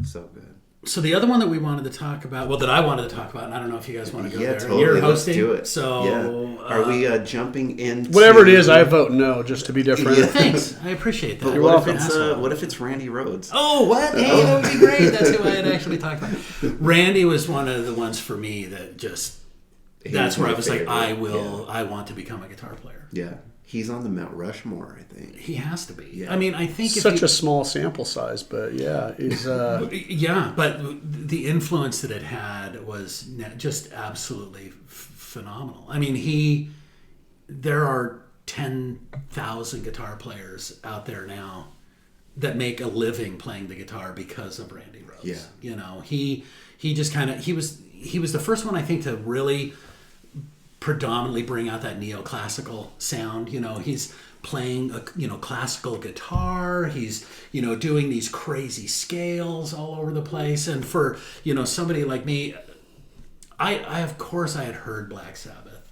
So good. So the other one that we wanted to talk about, that I wanted to talk about, and I don't know if you guys want to go there. Totally. You're hosting. Let's do it. So are we jumping into whatever it is? I vote no, just to be different. Yeah. Thanks, I appreciate that. You're What welcome. if it's Randy Rhoads? Oh, what? Hey, that would be great. That's who I had actually talked about. Randy was one of the ones for me that just. That's where I was like, I want to become a guitar player. Yeah. He's on the Mount Rushmore, I think. He has to be. Yeah. I mean, I think Such a small sample size, but yeah, he's. Yeah, but the influence that it had was just absolutely phenomenal. I mean, there are 10,000 guitar players out there now that make a living playing the guitar because of Randy Rhoads. Yeah. You know, he just kind of he was the first one, I think, to really predominantly bring out that neoclassical sound. You know, he's playing a classical guitar. He's doing these crazy scales all over the place. And for somebody like me, I of course I had heard Black Sabbath.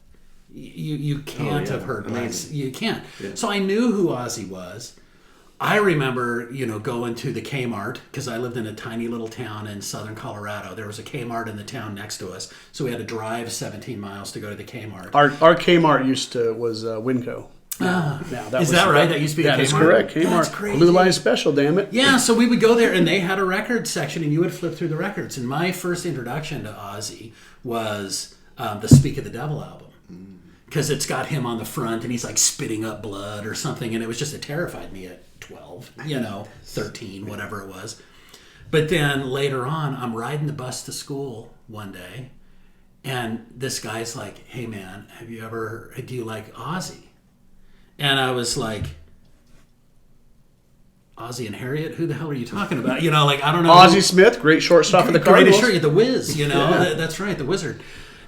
You can't have heard Black Sabbath. You can't. Yeah. So I knew who Ozzy was. I remember, going to the Kmart, because I lived in a tiny little town in southern Colorado. There was a Kmart in the town next to us, so we had to drive 17 miles to go to the Kmart. Our Kmart was Winco. Is that right? That used to be a Kmart? That is correct. Kmart. That's crazy. Blue Line Special, damn it. Yeah, so we would go there, and they had a record section, and you would flip through the records. And my first introduction to Ozzy was the Speak of the Devil album. Because it's got him on the front, and he's like spitting up blood or something, and it terrified me at 12, 13, whatever it was. But then later on, I'm riding the bus to school one day, and this guy's like, "Hey man, do you like Ozzy?" And I was like, Ozzy and Harriet? Who the hell are you talking about? I don't know. Ozzy Smith, great shortstop for the Cardinals. Great, the Wiz, That's right, the Wizard.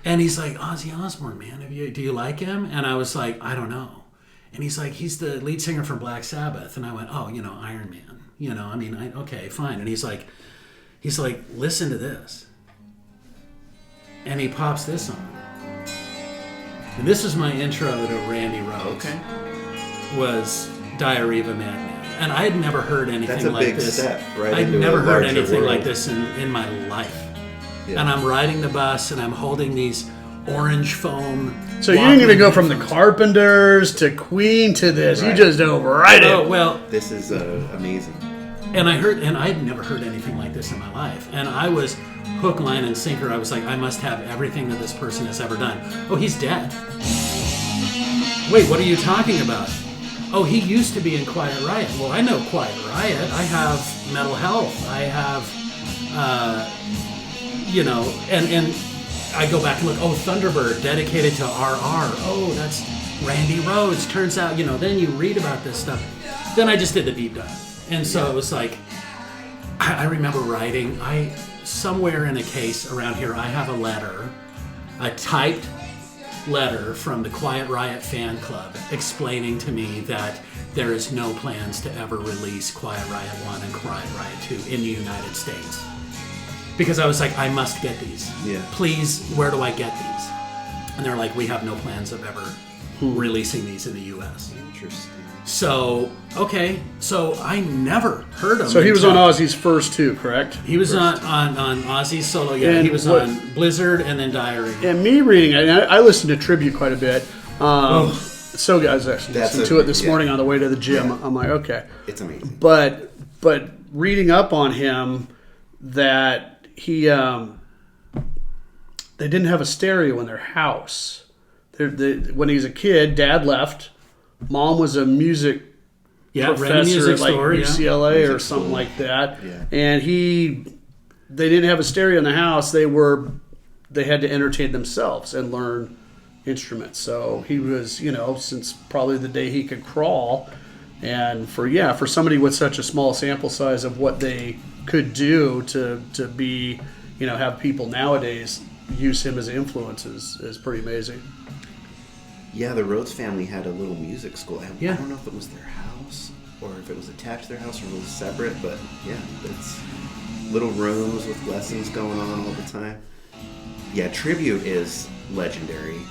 And he's like, Ozzy Osbourne, man, do you like him? And I was like, I don't know. And he's like, he's the lead singer from Black Sabbath. And I went, oh, Iron Man. Okay, fine. And he's like, listen to this. And he pops this on. And this is my intro to Randy Rhoads. Okay. Was Diary of a Madman. And I had never heard anything like this. That's a big step, right? I'd never heard anything like this in my life. Yeah. And I'm riding the bus, and I'm holding these orange foam. So you didn't even go from the Carpenters to Queen to this. Right. You just dove right in. Oh, well. This is amazing. And I'd never heard anything like this in my life. And I was hook, line, and sinker. I was like, I must have everything that this person has ever done. Oh, he's dead. Wait, what are you talking about? Oh, he used to be in Quiet Riot. Well, I know Quiet Riot. I have Metal Health. I have... and I go back and look, Thunderbird, dedicated to RR. Oh, that's Randy Rhoads. Turns out, then you read about this stuff. Then I just did the deep dive. And so it was like, I remember writing, somewhere in a case around here, I have a letter, a typed letter from the Quiet Riot fan club explaining to me that there is no plans to ever release Quiet Riot 1 and Quiet Riot 2 in the United States. Because I was like, I must get these. Yeah. Please, where do I get these? And they're like, we have no plans of ever releasing these in the U.S. Interesting. So, okay. So I never heard of him. So he was on Ozzy's first two, correct? He was on Ozzy's solo, yeah. And he was on Blizzard and then Diary. And me reading it, I listened to Tribute quite a bit. So I was actually listening to it this morning on the way to the gym. Yeah. I'm like, okay. It's amazing. But reading up on him, that he they didn't have a stereo in their house. When he was a kid, Dad left. Mom was a music professor at like UCLA or something like that. Yeah. And they didn't have a stereo in the house. They had to entertain themselves and learn instruments. So he was, since probably the day he could crawl. And for somebody with such a small sample size of what they could do to be, have people nowadays use him as influence is pretty amazing. Yeah, the Rhoads family had a little music school. I don't know if it was their house or if it was attached to their house or it was separate, but yeah, it's little rooms with lessons going on all the time. Yeah, Tribute is legendary.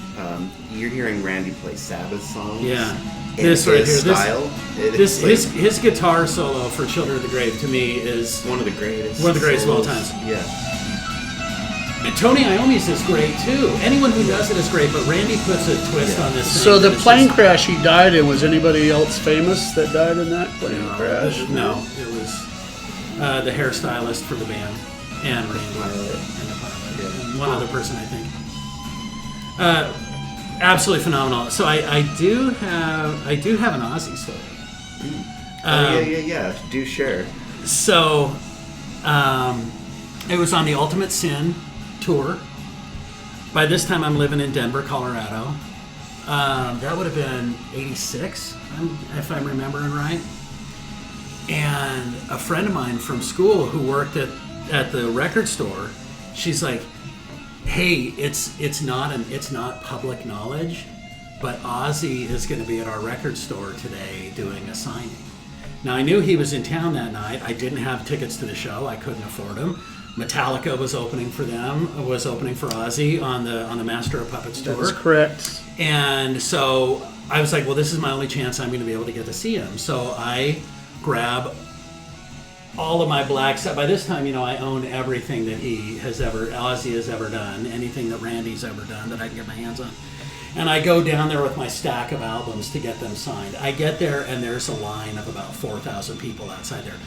You're hearing Randy play Sabbath songs. Yeah. This right here, style. his guitar solo for Children of the Grave to me is one of the greatest. One of the greatest of all times. Yeah. And Tony Iommi's is great too. Anyone who does it is great, but Randy puts a twist on this thing. So the plane crash he died in, was anybody else famous that died in that plane crash? No, it was the hairstylist for the band and Randy and the pilot. And one other person, I think. Absolutely phenomenal. So I do have an Ozzy story. Yeah. Do share. So it was on the Ultimate Sin tour. By this time, I'm living in Denver, Colorado. That would have been '86, if I'm remembering right. And a friend of mine from school who worked at the record store, she's like, "Hey, it's not public knowledge, but Ozzy is going to be at our record store today doing a signing." Now, I knew he was in town that night. I didn't have tickets to the show. I couldn't afford them. Metallica was opening for Ozzy on the Master of Puppets tour. That's correct. And so I was like, well, this is my only chance I'm going to be able to get to see him. So I grab all of my black stuff. By this time, I own everything that Ozzy has ever done, anything that Randy's ever done that I can get my hands on. And I go down there with my stack of albums to get them signed. I get there, and there's a line of about 4,000 people outside there.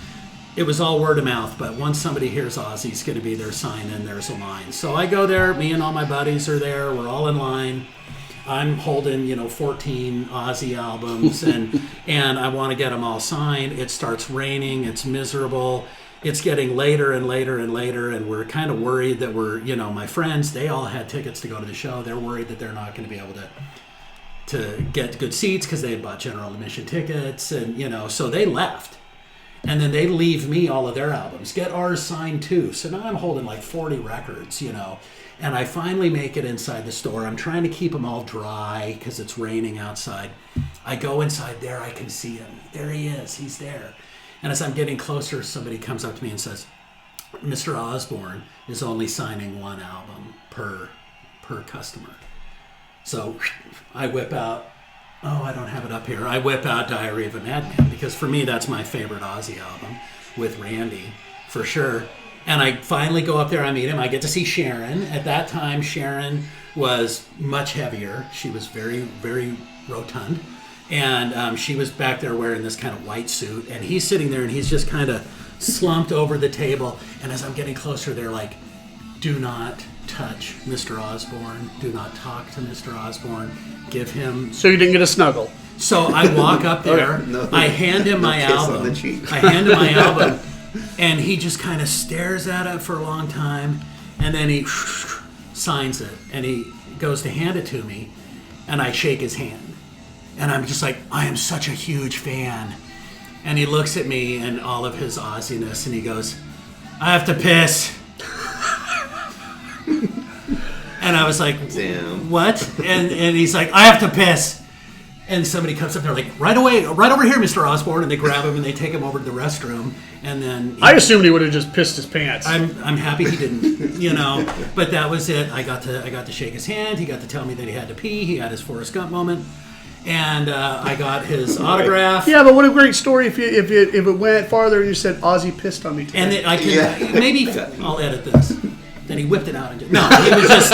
It was all word of mouth, but once somebody hears Ozzy's going to be there signing, there's a line. So I go there, me and all my buddies are there, we're all in line. I'm holding, 14 Ozzy albums, and I want to get them all signed. It starts raining, it's miserable. It's getting later and later and later, and we're kind of worried that my friends, they all had tickets to go to the show. They're worried that they're not going to be able to get good seats because they had bought general admission tickets, and, so they left. And then they leave me all of their albums. Get ours signed too. So now I'm holding like 40 records, And I finally make it inside the store. I'm trying to keep them all dry because it's raining outside. I go inside there. I can see him. There he is. He's there. And as I'm getting closer, somebody comes up to me and says, Mr. Osborne is only signing one album per customer. So I whip out, I don't have it up here. I whip out Diary of a Madman because for me, that's my favorite Ozzy album with Randy, for sure. And I finally go up there, I meet him. I get to see Sharon. At that time, Sharon was much heavier. She was very, very rotund. And she was back there wearing this kind of white suit. And he's sitting there and he's just kind of slumped over the table. And as I'm getting closer, they're like, do not touch Mr. Osborne. Do not talk to Mr. Osborne. Give him... So you didn't get a snuggle? So I walk up there. I hand him my album. I hand him my album. And he just kind of stares at it for a long time. And then he signs it. And he goes to hand it to me. And I shake his hand. And I'm just like, I am such a huge fan. And he looks at me and all of his Ozziness. And he goes, I have to piss. And I was like, damn. What? And he's like, I have to piss. And somebody comes up there like, right away, right over here, Mr. Osborne. And they grab him and they take him over to the restroom. And then I assumed he would have just pissed his pants. I'm happy he didn't, But that was it. I got to shake his hand. He got to tell me that he had to pee. He had his Forrest Gump moment. And I got his autograph. Yeah, but what a great story if it went farther and you said Ozzy pissed on me today. And then I can maybe I'll edit this. Then he whipped it out and it was just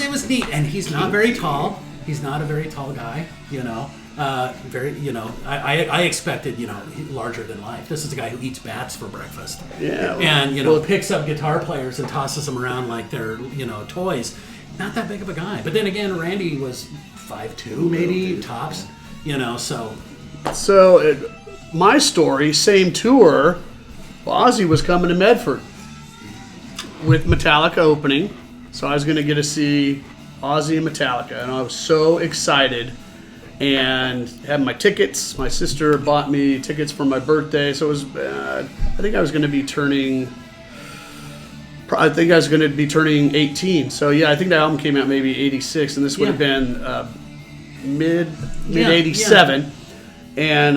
it was neat. And he's not very tall. He's not a very tall guy, I expected, larger than life. This is a guy who eats bats for breakfast. Yeah. And, picks up guitar players and tosses them around like they're, toys. Not that big of a guy. But then again, Randy was 5'2", maybe, tops, so. So, my story, same tour, Ozzy was coming to Medford with Metallica opening. So I was going to get to see Ozzy and Metallica, and I was so excited and had my tickets. My sister bought me tickets for my birthday, so it was I think I was going to be turning 18. So yeah, I think the album came out maybe 86, and this would have been mid 87. And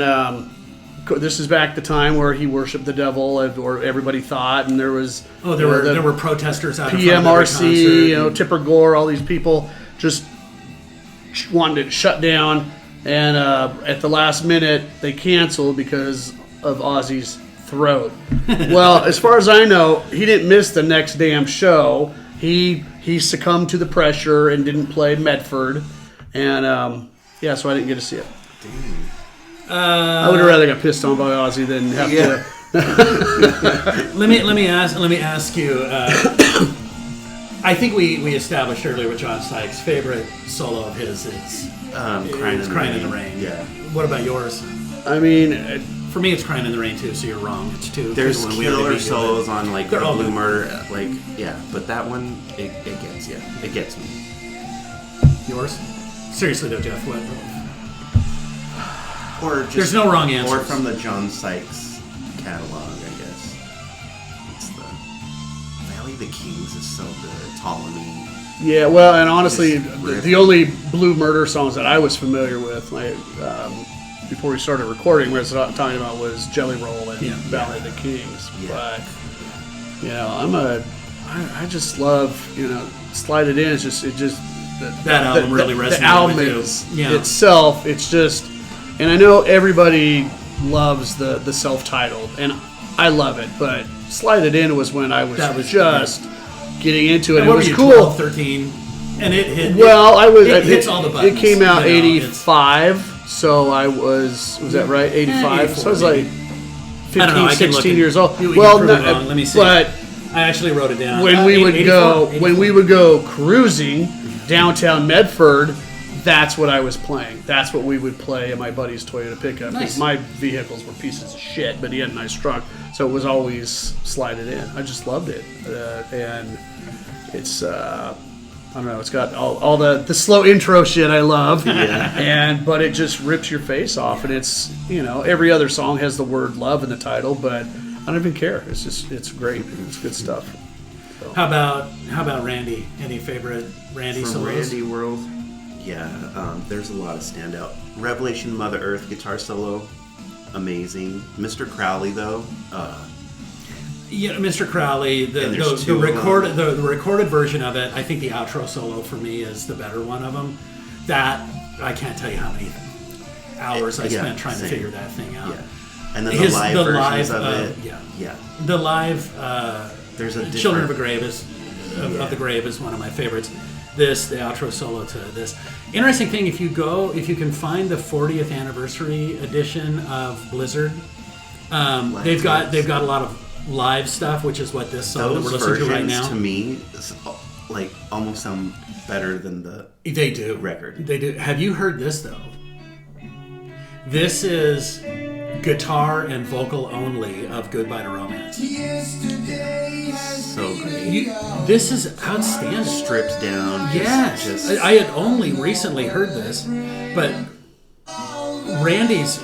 this is back the time where he worshipped the devil, or everybody thought, and there was there were protesters out in front of PMRC, Tipper Gore, all these people just wanted to shut down And at the last minute, they canceled because of Ozzy's throat. Well, as far as I know, he didn't miss the next damn show. He succumbed to the pressure and didn't play Medford. And, so I didn't get to see it. I would have rather got pissed on by Ozzy than have to... Let me ask you. I think we established earlier with John Sykes' favorite solo of his is "Crying in the Rain." Yeah. What about yours? I mean, for me, it's "Crying in the Rain" too. So you're wrong. It's two. There's one killer solos on like They're the all Blue good. Murder, but that one it gets you. It gets me. Yours? Seriously though, Jeff. What? Or just, There's no wrong answers. Or from the John Sykes catalog, I guess. It's the Valley of the Kings is so good. Ptolemy. yeah, well, and honestly, Just the only Blue Murder songs that I was familiar with, before we started recording, we were talking about was Jelly Roll and Valley of the Kings. Yeah. But I just love Slide It In. It's just That album really resonated the album with you. itself. It's just, and I know everybody loves the self-titled, and I love it. But Slide It In was when I was just getting into it. And It what was were you, cool. 12, 13, and it hit. Well, it hits all the buttons. It came out you know, 85, so I was that right? 85. So I was like 15, I don't know, I can look 16 at- years old. you can Well, prove it wrong. Let me see. But I actually wrote it down. when we would 84, when we would go cruising downtown Medford, that's what I was playing. That's what we would play in my buddy's Toyota pickup. Nice. Because my vehicles were pieces of shit, but he had a nice truck, so it was always Slide It In. I just loved it, and it's I don't know. It's got all the slow intro shit I love, but it just rips your face off, and it's every other song has the word love in the title, but I don't even care. It's great. It's good stuff. How about Randy? Any favorite Randy From solos? Randy World, there's a lot of standout. Revelation Mother Earth guitar solo, amazing. Mr. Crowley though, Mr. Crowley, the And there's two of the recorded version of it. I think the outro solo for me is the better one of them. That I can't tell you how many hours I spent trying to figure that thing out. yeah, and then the live versions of it, The live There's a Children of different- the Grave is one of my favorites. The outro solo to this. Interesting thing, if you can find the 40th anniversary edition of Blizzard, they've got a lot of live stuff, which is what this song that we're listening to right now. To me, like almost sound better than the They do. record. They do. Have you heard this though? This is guitar and vocal only of Goodbye to Romance. So great. This is outstanding. Stripped down. Yes. Just I had only recently heard this, but Randy's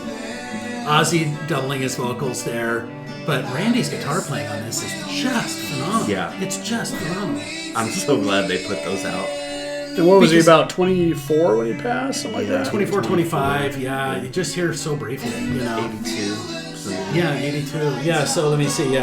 Ozzy doubling his vocals there, but Randy's guitar playing on this is just phenomenal. Yeah. It's just phenomenal. I'm so glad they put those out. And what was he, Because- about 24 when he passed? Something like that? 24, 25, you just hear so briefly, 82. So Yeah, 82. Yeah, so let me see.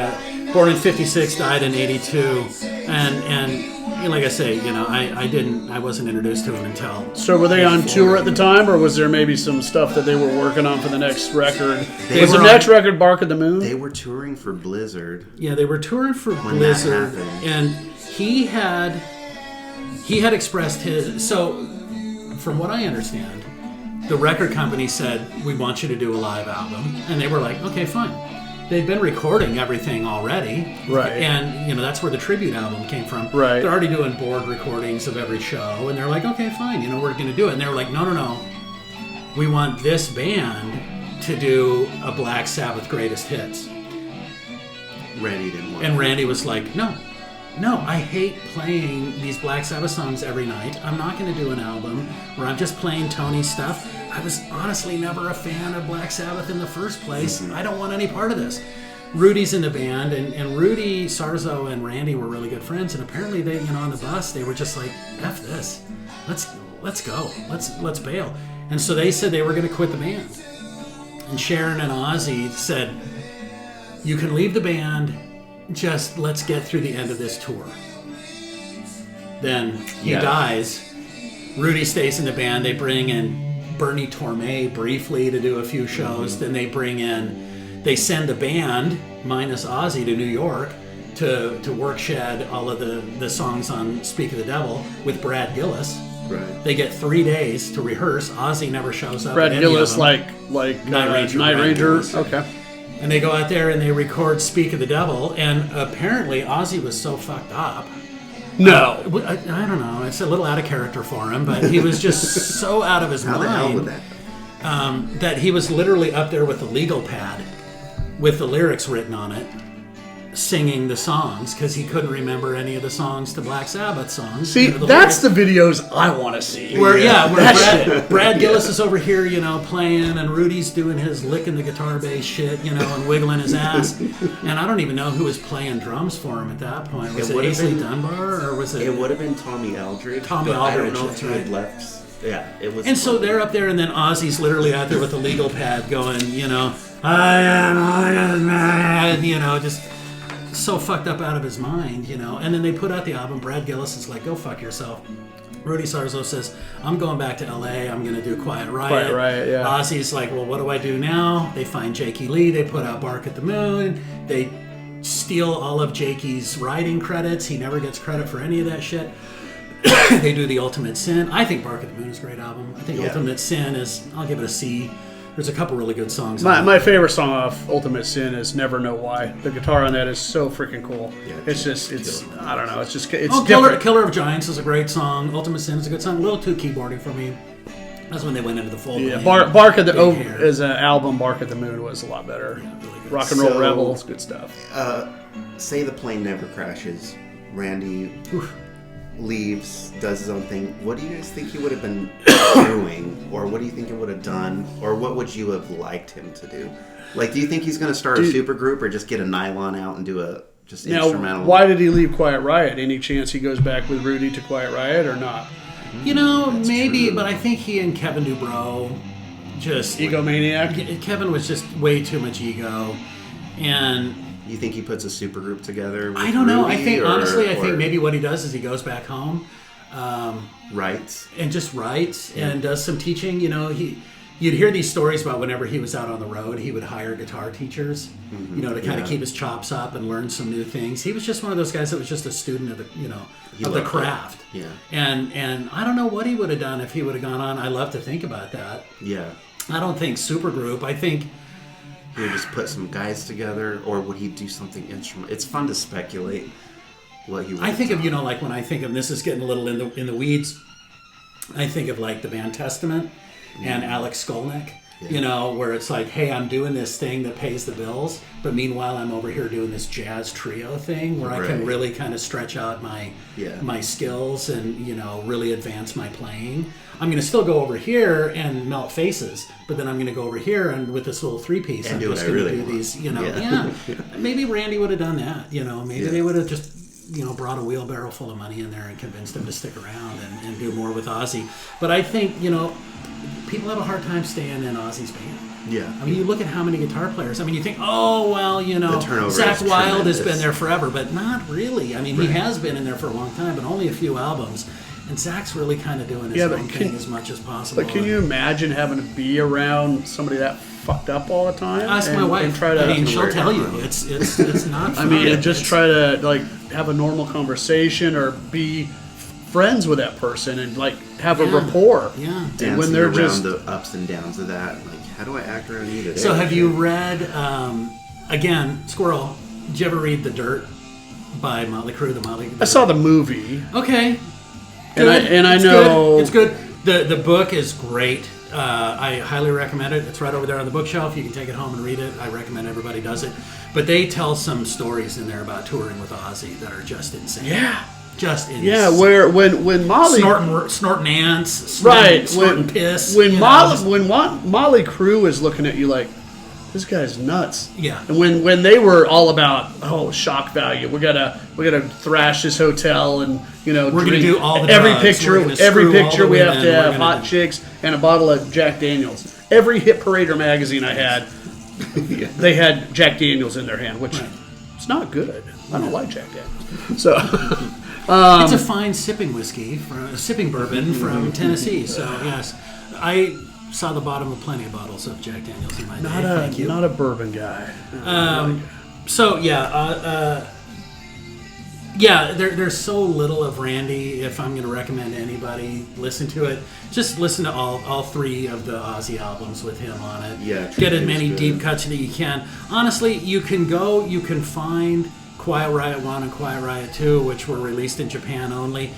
Born in 56, died in 82. And like I say, I wasn't introduced to him until... So were they on 84. tour at the time, or was there maybe some stuff that they were working on for the next record? They Was the were next record Bark at the Moon? they were touring for Blizzard. Yeah, they were touring for When that Blizzard, happened. and he had expressed his. So, from what I understand, the record company said, "We want you to do a live album," and they were like, "Okay, fine." They'd been recording everything already, Right. And that's where the tribute album came from. Right. They're already doing board recordings of every show, and they're like, "Okay, fine, we're going to do it." And they were like, "No, we want this band to do a Black Sabbath greatest hits." Randy didn't want. And Randy was like, no, I hate playing these Black Sabbath songs every night. I'm not going to do an album where I'm just playing Tony's stuff. I was honestly never a fan of Black Sabbath in the first place. I don't want any part of this. Rudy's in the band, and Rudy, Sarzo, and Randy were really good friends. And apparently, they, on the bus, they were just like, "F this, let's go, let's bail." And so they said they were going to quit the band. And Sharon and Ozzy said, "You can leave the band, just let's get through the end of this tour." Then he Yeah. dies. Rudy stays in the band. They bring in Bernie Torme briefly to do a few shows. Then they send a band minus Ozzy to New York to work shed all of the songs on Speak of the Devil with Brad Gillis. Right. They get 3 days to rehearse. Ozzy never shows up. Brad at any Gillis, of them. like Night Ranger. Night Brad Ranger. Gillis. Okay. And they go out there and they record Speak of the Devil. And apparently Ozzy was so fucked up. No. I don't know. It's a little out of character for him, but he was just so out of his How the hell would mind that? that he was literally up there with the legal pad with the lyrics written on it, singing the songs because he couldn't remember any of the songs to Black Sabbath songs. See, the that's lyrics. the videos I want to see. Where That shit. Brad Gillis is over here, playing, and Rudy's doing his licking the guitar bass shit, and wiggling his ass. And I don't even know who was playing drums for him at that point. Was it would've Aisley been- Dunbar, or was it? It would have been Tommy Aldridge. Tommy but I Aldridge, don't know that's if he had right. left. Yeah, it was. And so they're up there, and then Ozzy's literally out there with the legal pad going, I am mad, just so fucked up out of his mind, And then they put out the album. Brad Gillis is like, go fuck yourself. Rudy Sarzo says, I'm going back to LA. I'm going to do Quiet Riot. Quiet Riot, yeah. Ozzy's like, well, what do I do now? They find Jakey Lee. They put out Bark at the Moon. They steal all of Jakey's writing credits. He never gets credit for any of that shit. They do The Ultimate Sin. I think Bark at the Moon is a great album. I think Ultimate Sin is, I'll give it a C. There's a couple really good songs on it. My favorite song off Ultimate Sin is Never Know Why. The guitar on that is so freaking cool. Yeah, It's I don't know. It's Killer, different. Killer of Giants is a great song. Ultimate Sin is a good song. A little too keyboardy for me. That's when they went into the full. Yeah, glam, Bark at the big hair. as an album. Bark at the Moon was a lot better. Really good. Rock and Roll So- Rebels, good stuff. Say the plane never crashes. Randy leaves, does his own thing. What do you guys think he would have been doing, or what do you think he would have done, or what would you have liked him to do? Like, do you think he's going to start a super group, or just get a nylon out and do a just instrumental? Now, why did he leave Quiet Riot? Any chance he goes back with Rudy to Quiet Riot or not? Maybe, true. but I think he and Kevin Dubrow just Egomaniac? Kevin was just way too much ego, and You think he puts a super group together? With I don't know. I Rudy, think honestly, I or think maybe what he does is he goes back home. writes. And just writes and does some teaching. You'd hear these stories about whenever he was out on the road, he would hire guitar teachers, to kind of keep his chops up and learn some new things. He was just one of those guys that was just a student of the craft. Yeah. And I don't know what he would have done if he would have gone on. I love to think about that. Yeah. I don't think supergroup. I think He would just put some guys together, or would he do something instrumental? It's fun to speculate what he would. I think of like when I think of this is getting a little in the weeds. I think of like the band Testament and Alex Skolnick. Where it's like, hey, I'm doing this thing that pays the bills, but meanwhile I'm over here doing this jazz trio thing where I can Right. really kind of stretch out my skills and really advance my playing. I'm going to still go over here and melt faces, but then I'm going to go over here and with this little 3-piece, And I'm do just what I going to really do want. these. Yeah. Maybe Randy would have done that. Maybe Yeah. they would have just brought a wheelbarrow full of money in there and convinced him to stick around and do more with Ozzy. But I think people have a hard time staying in Ozzy's band. Yeah. I mean, you look at how many guitar players. I mean, you think, oh, well, turnover Zach is Wilde has tremendous. been there forever, but not really. I mean, he has been in there for a long time, but only a few albums. And Zach's really kind of doing his but own thing as much as possible. But can you imagine having to be around somebody that fucked up all the time? Ask my wife. And try to, I mean, she'll work tell you. on. It's not fun. I mean, and just try to have a normal conversation or be friends with that person and have a rapport. Yeah. And Dancing when they're around just the ups and downs of that. Like, how do I act around you today? So have you read, again, Squirrel, did you ever read The Dirt by Motley Crue? I saw the movie. Okay. And I It's know good. It's good. The book is great. I highly recommend it. It's right over there on the bookshelf. You can take it home and read it. I recommend everybody does it. But they tell some stories in there about touring with Ozzy that are just insane. Yeah. Just insane. Yeah, where when Molly Snorting ants, snorting piss. when Molly Crew is looking at you like, this guy's nuts. Yeah. And when they were all about shock value, we gotta thrash this hotel and We're gonna drink do all the every drugs. picture We're gonna screw every all picture the we have women. to We're have gonna hot chicks and a bottle of Jack Daniels. Every Hit Parader magazine I had, they had Jack Daniels in their hand, which it's not good. I don't like Jack Daniels. So It's a fine sipping whiskey, sipping bourbon from Tennessee. So yes, saw the bottom of plenty of bottles of Jack Daniels in my day. Not not a bourbon guy. So yeah, there's so little of Randy. If I'm going to recommend anybody listen to it, just listen to all three of the Ozzy albums with him on it. Yeah, get as many deep cuts that you can. Honestly, you can find Quiet Riot 1 and Quiet Riot 2, which were released in Japan only.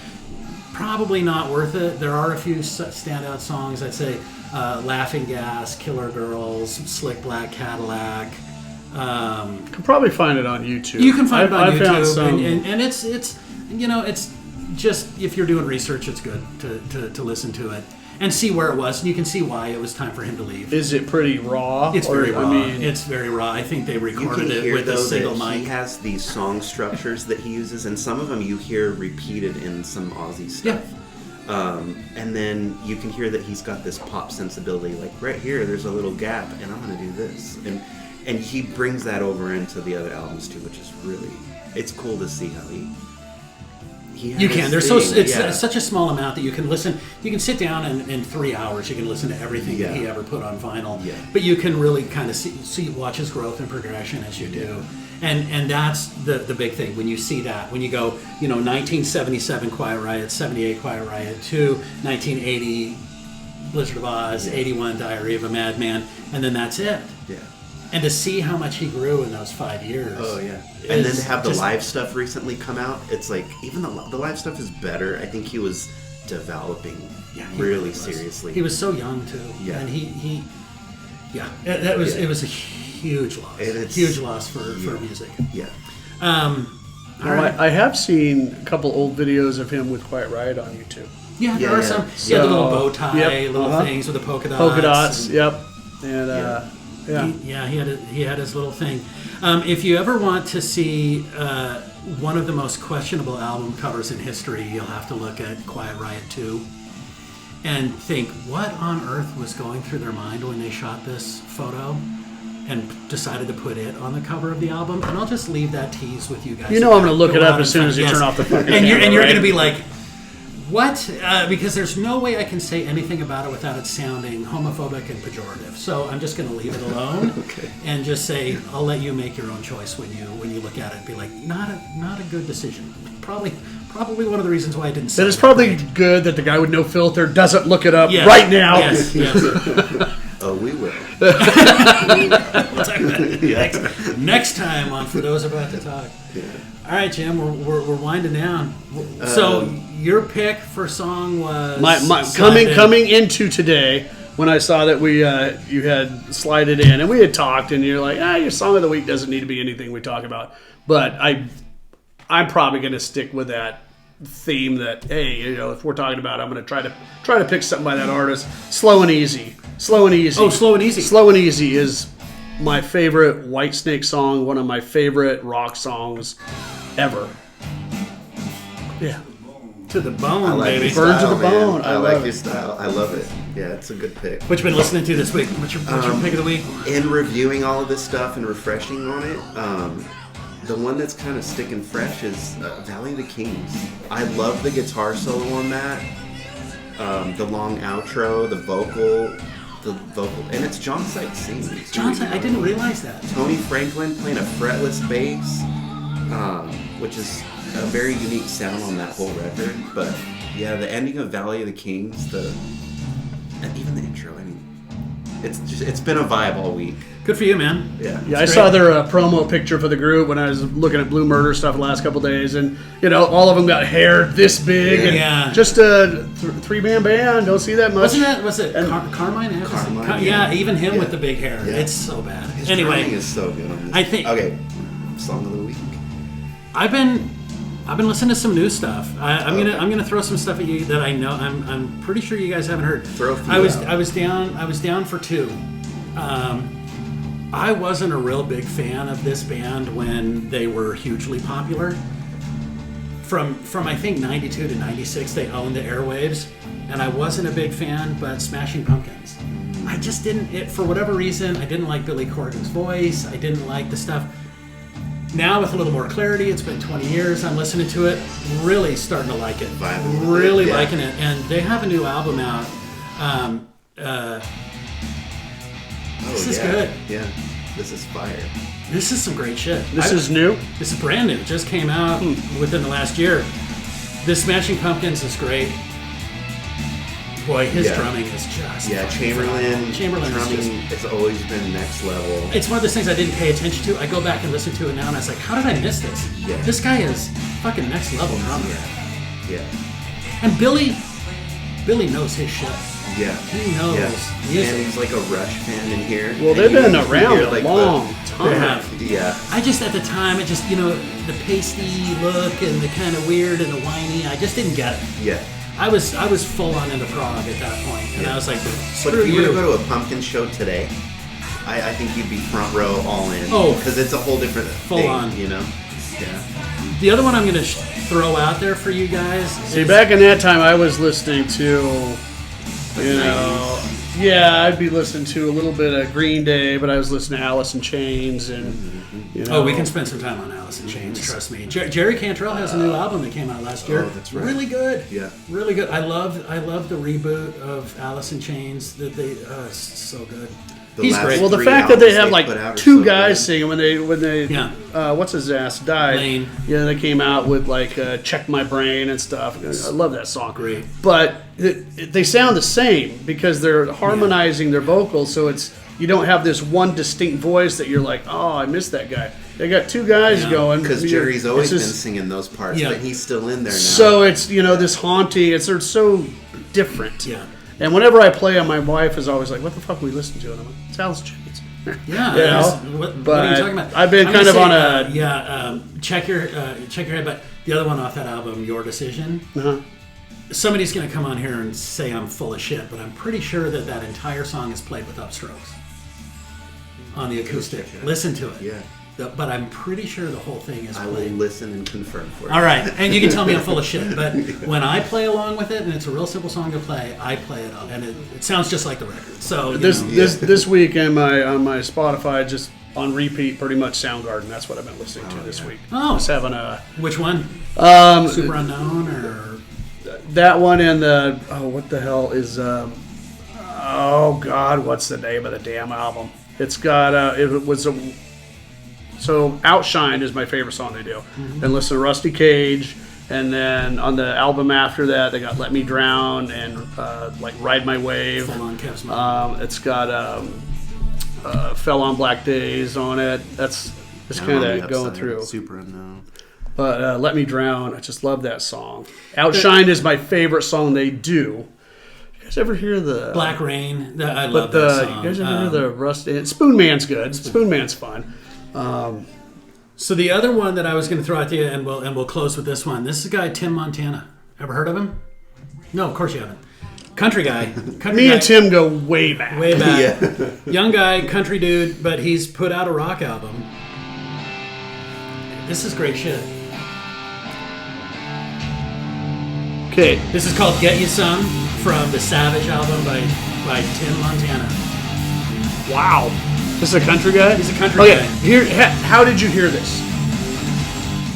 Probably not worth it. There are a few standout songs. I'd say Laughing Gas, Killer Girls, Slick Black Cadillac. Can probably find it on YouTube. You can find it on YouTube, found some... and it's it's just, if you're doing research, it's good to listen to it and see where it was, and you can see why it was time for him to leave. Is it pretty raw? It's very raw. It's very raw. I think they recorded it with a single mic. He has these song structures that he uses, and some of them you hear repeated in some Ozzy stuff. Yeah. And then you can hear that he's got this pop sensibility, like right here, there's a little gap, and I'm going to do this, and he brings that over into the other albums too, which is really, it's cool to see how he you can. There's it's such a small amount that you can listen. You can sit down and in 3 hours you can listen to everything that he ever put on vinyl. Yeah. But you can really kind of watch his growth and progression as you do. And that's the big thing when you see that. When you go, 1977 Quiet Riot, 78 Quiet Riot 2, 1980 Blizzard of Oz, 81 Diary of a Madman, and then that's it. Yeah. And to see how much he grew in those 5 years. Oh, yeah. And then to have the live stuff recently come out, it's like, even the live stuff is better. I think he was developing really seriously. He was so young, too. Yeah. And it was a huge loss. Huge loss for music. Yeah. All right. I have seen a couple old videos of him with Quiet Riot on YouTube. Yeah, there are some. He had the little bow tie, things with the polka dots. Polka dots, and he had his little thing. If you ever want to see one of the most questionable album covers in history, you'll have to look at Quiet Riot 2 and think, what on earth was going through their mind when they shot this photo and decided to put it on the cover of the album? And I'll just leave that tease with you guys. I'm going to look it up as soon as you turn off the fucking and camera, you're going to be like, what? Because there's no way I can say anything about it without it sounding homophobic and pejorative. So I'm just going to leave it alone and just say, I'll let you make your own choice when you look at it. Be like, not a good decision. Probably one of the reasons why I didn't say it. It's probably good that the guy with no filter doesn't look it up right now. Yes. Oh, we will. We'll talk about it next time on For Those About to Talk. Yeah. All right, Jim, we're winding down. So your pick for song was my coming into today when I saw that you had slided in and we had talked and you're like, your song of the week doesn't need to be anything we talk about, but I'm probably going to stick with that theme that, hey, if we're talking about it, I'm going to try to pick something by that artist. Slow and Easy. Slow and Easy. Slow and Easy is my favorite Whitesnake song, one of my favorite rock songs ever. Yeah. To the bone, baby. Burn to the bone. I like your style. I love it. Yeah, it's a good pick. What you been listening to this week? What's your pick of the week? In reviewing all of this stuff and refreshing on it, the one that's kind of sticking fresh is Valley of the Kings. I love the guitar solo on that. The long outro, the vocal, and it's John Sykes singing. John Sykes, I didn't realize that. Tony Franklin playing a fretless bass, which is a very unique sound on that whole record. But yeah, the ending of Valley of the Kings, and even the intro. I mean, it's been a vibe all week. Good for you, man. Yeah. I saw their promo picture for the group when I was looking at Blue Murder stuff the last couple days, and all of them got hair this big, and just a three-man band. Don't see that much. Was it Carmine? Carmine. Yeah, even him with the big hair. Yeah. It's so bad. His anyway, timing is so good on this. I think. Okay, song of the week. I've been listening to some new stuff. I'm gonna throw some stuff at you that I know. I'm pretty sure you guys haven't heard. I was down for two. I wasn't a real big fan of this band when they were hugely popular. From I think 92 to 96, they owned the airwaves, and I wasn't a big fan. But Smashing Pumpkins, I just didn't. For whatever reason, I didn't like Billy Corgan's voice. I didn't like the stuff. Now with a little more clarity, it's been 20 years. I'm listening to it, really starting to like it. Really liking it, and they have a new album out. This is good. Yeah, this is fire. This is some great shit. This is new? This is brand new. Just came out within the last year. This Smashing Pumpkins is great. Boy, his drumming is just... Yeah, Chamberlain drumming has always been next level. It's one of those things I didn't pay attention to. I go back and listen to it now, and I was like, how did I miss this? Yeah. This guy is fucking next level drummer. Yeah. And Billy knows his shit. Yeah. He knows music. And he's like a Rush fan in here. Well, they've been around a long time. They have. Yeah. I just, at the time, it just, the pasty look and the kind of weird and the whiny, I just didn't get it. Yeah. I was full on into prog at that point, and I was like, But screw if you were to you. go to a Pumpkin show today, I think you'd be front row all in. Oh. Because it's a whole different Full thing, on. Yeah. The other one I'm going to throw out there for you guys See, is, back in that time, I was listening to, I'd be listening to a little bit of Green Day, but I was listening to Alice in Chains, and Oh, we can spend some time on Alice in Chains, trust me. Jerry Cantrell has a new album that came out last year. Oh, that's right. Really good. Yeah. Really good. I love the reboot of Alice in Chains. That they so good. He's last great. Well, the 3 fact that they have albums like put out are two so guys good. singing when they Yeah. what's his ass died. Lane. Yeah, they came out with like Check My Brain and stuff. I love that song. Great. But they sound the same because they're harmonizing their vocals, so you don't have this one distinct voice that you're like, oh, I missed that guy. They got two guys going Because Jerry's always It's been just- singing those parts, Yeah. but he's still in there now. So it's this haunting. They're so different. Yeah. And whenever I play them, my wife is always like, "What the fuck are we listening to?" And I'm like, "It's Alice Chains." Yeah. You know? What are But you talking about? I've been I'm kind gonna of say, on a check your head. But the other one off that album, Your Decision. uh-huh. Somebody's going to come on here and say I'm full of shit, but I'm pretty sure that entire song is played with upstrokes on the acoustic. Listen to it. Yeah. But I'm pretty sure the whole thing is I will played. listen and confirm for you. All right, and you can tell me I'm full of shit, but when I play along with it, and it's a real simple song to play, I play it up, and it sounds just like the record. So This week on my Spotify, just on repeat, pretty much Soundgarden. That's what I've been listening to this week. Oh. Just having a which one? Super Unknown or that one and the what the hell is oh God, what's the name of the damn album? It's got so Outshine is my favorite song they do. Mm-hmm. And listen to Rusty Cage, and then on the album after that they got Let Me Drown and like Ride My Wave. Full on Kev's Mind. It's got Fell on Black Days on it. That's just I'm kind on of the going upside. through. Super unknown. But Let Me Drown, I just love that song. Outshine is my favorite song they do. You guys ever hear the Black Rain. I But love that song. you guys ever hear the Rusty? Spoon Man's good. Spoon Man's fun. So the other one that I was going to throw out to you, and we'll close with this one. This is a guy, Tim Montana. Ever heard of him? No, of course you haven't. Country guy. Me and Tim go way back. Way back. Yeah. Young guy, country dude, but he's put out a rock album. This is great shit. Okay. This is called Get You Some from the Savage album by Tim Montana. Wow. This is a country guy? He's a country okay. guy. How did you hear this?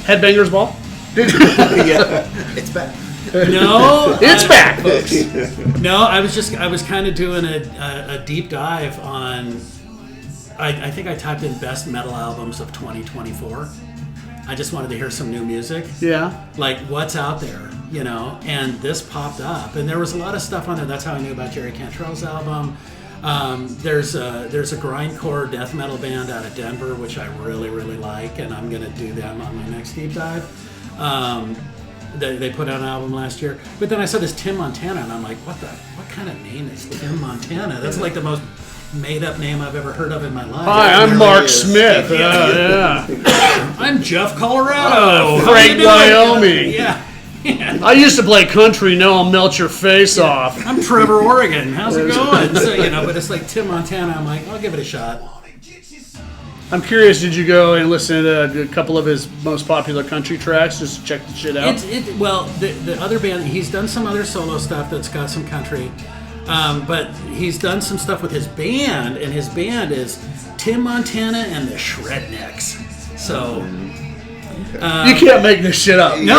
Headbangers Ball? Yeah. It's back. No. It's back, folks. No, I was kind of doing a deep dive on, I think I typed in best metal albums of 2024. I just wanted to hear some new music. Yeah. Like what's out there, and this popped up. And there was a lot of stuff on there. That's how I knew about Jerry Cantrell's album. There's a grindcore death metal band out of Denver, which I really, really like, and I'm going to do them on my next deep dive. They put out an album last year. But then I saw this Tim Montana, and I'm like, what kind of name is Tim Montana? That's like the most made-up name I've ever heard of in my life. Hi, I'm Mark Smith. Yeah. I'm Jeff Colorado. How Frank, you doing? Wyoming. Yeah. I used to play country. Now I'll melt your face off. I'm Trevor Oregon. How's it going? So, but it's like Tim Montana. I'm like, I'll give it a shot. I'm curious, did you go and listen to a couple of his most popular country tracks just to check the shit out? Well, the other band, he's done some other solo stuff that's got some country, but he's done some stuff with his band, and his band is Tim Montana and the Shrednecks. So you can't make this shit up. no,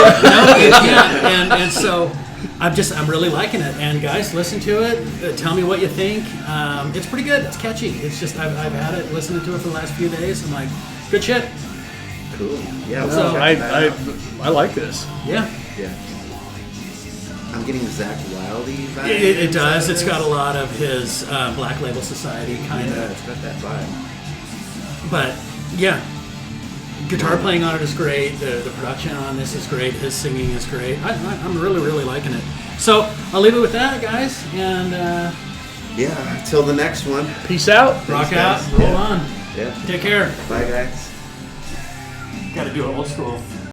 you can't. And so I'm really liking it. And guys, listen to it. Tell me what you think. It's pretty good. It's catchy. It's just I've had it, listening to it for the last few days. I'm like, good shit. Cool. Yeah. So, I like this. Yeah. Yeah. I'm getting Zach Wildy vibes. It does. It's got a lot of his Black Label Society kind Yeah, of. it's got that vibe. But yeah, guitar playing on it is great. The production on this is great. His singing is great. I'm really, really liking it. So I'll leave it with that, guys. And Yeah. Till the next one. Peace out. rock Thanks, out, guys. roll Yeah. on. Yeah. Take care. Bye, guys. Got to do it old school.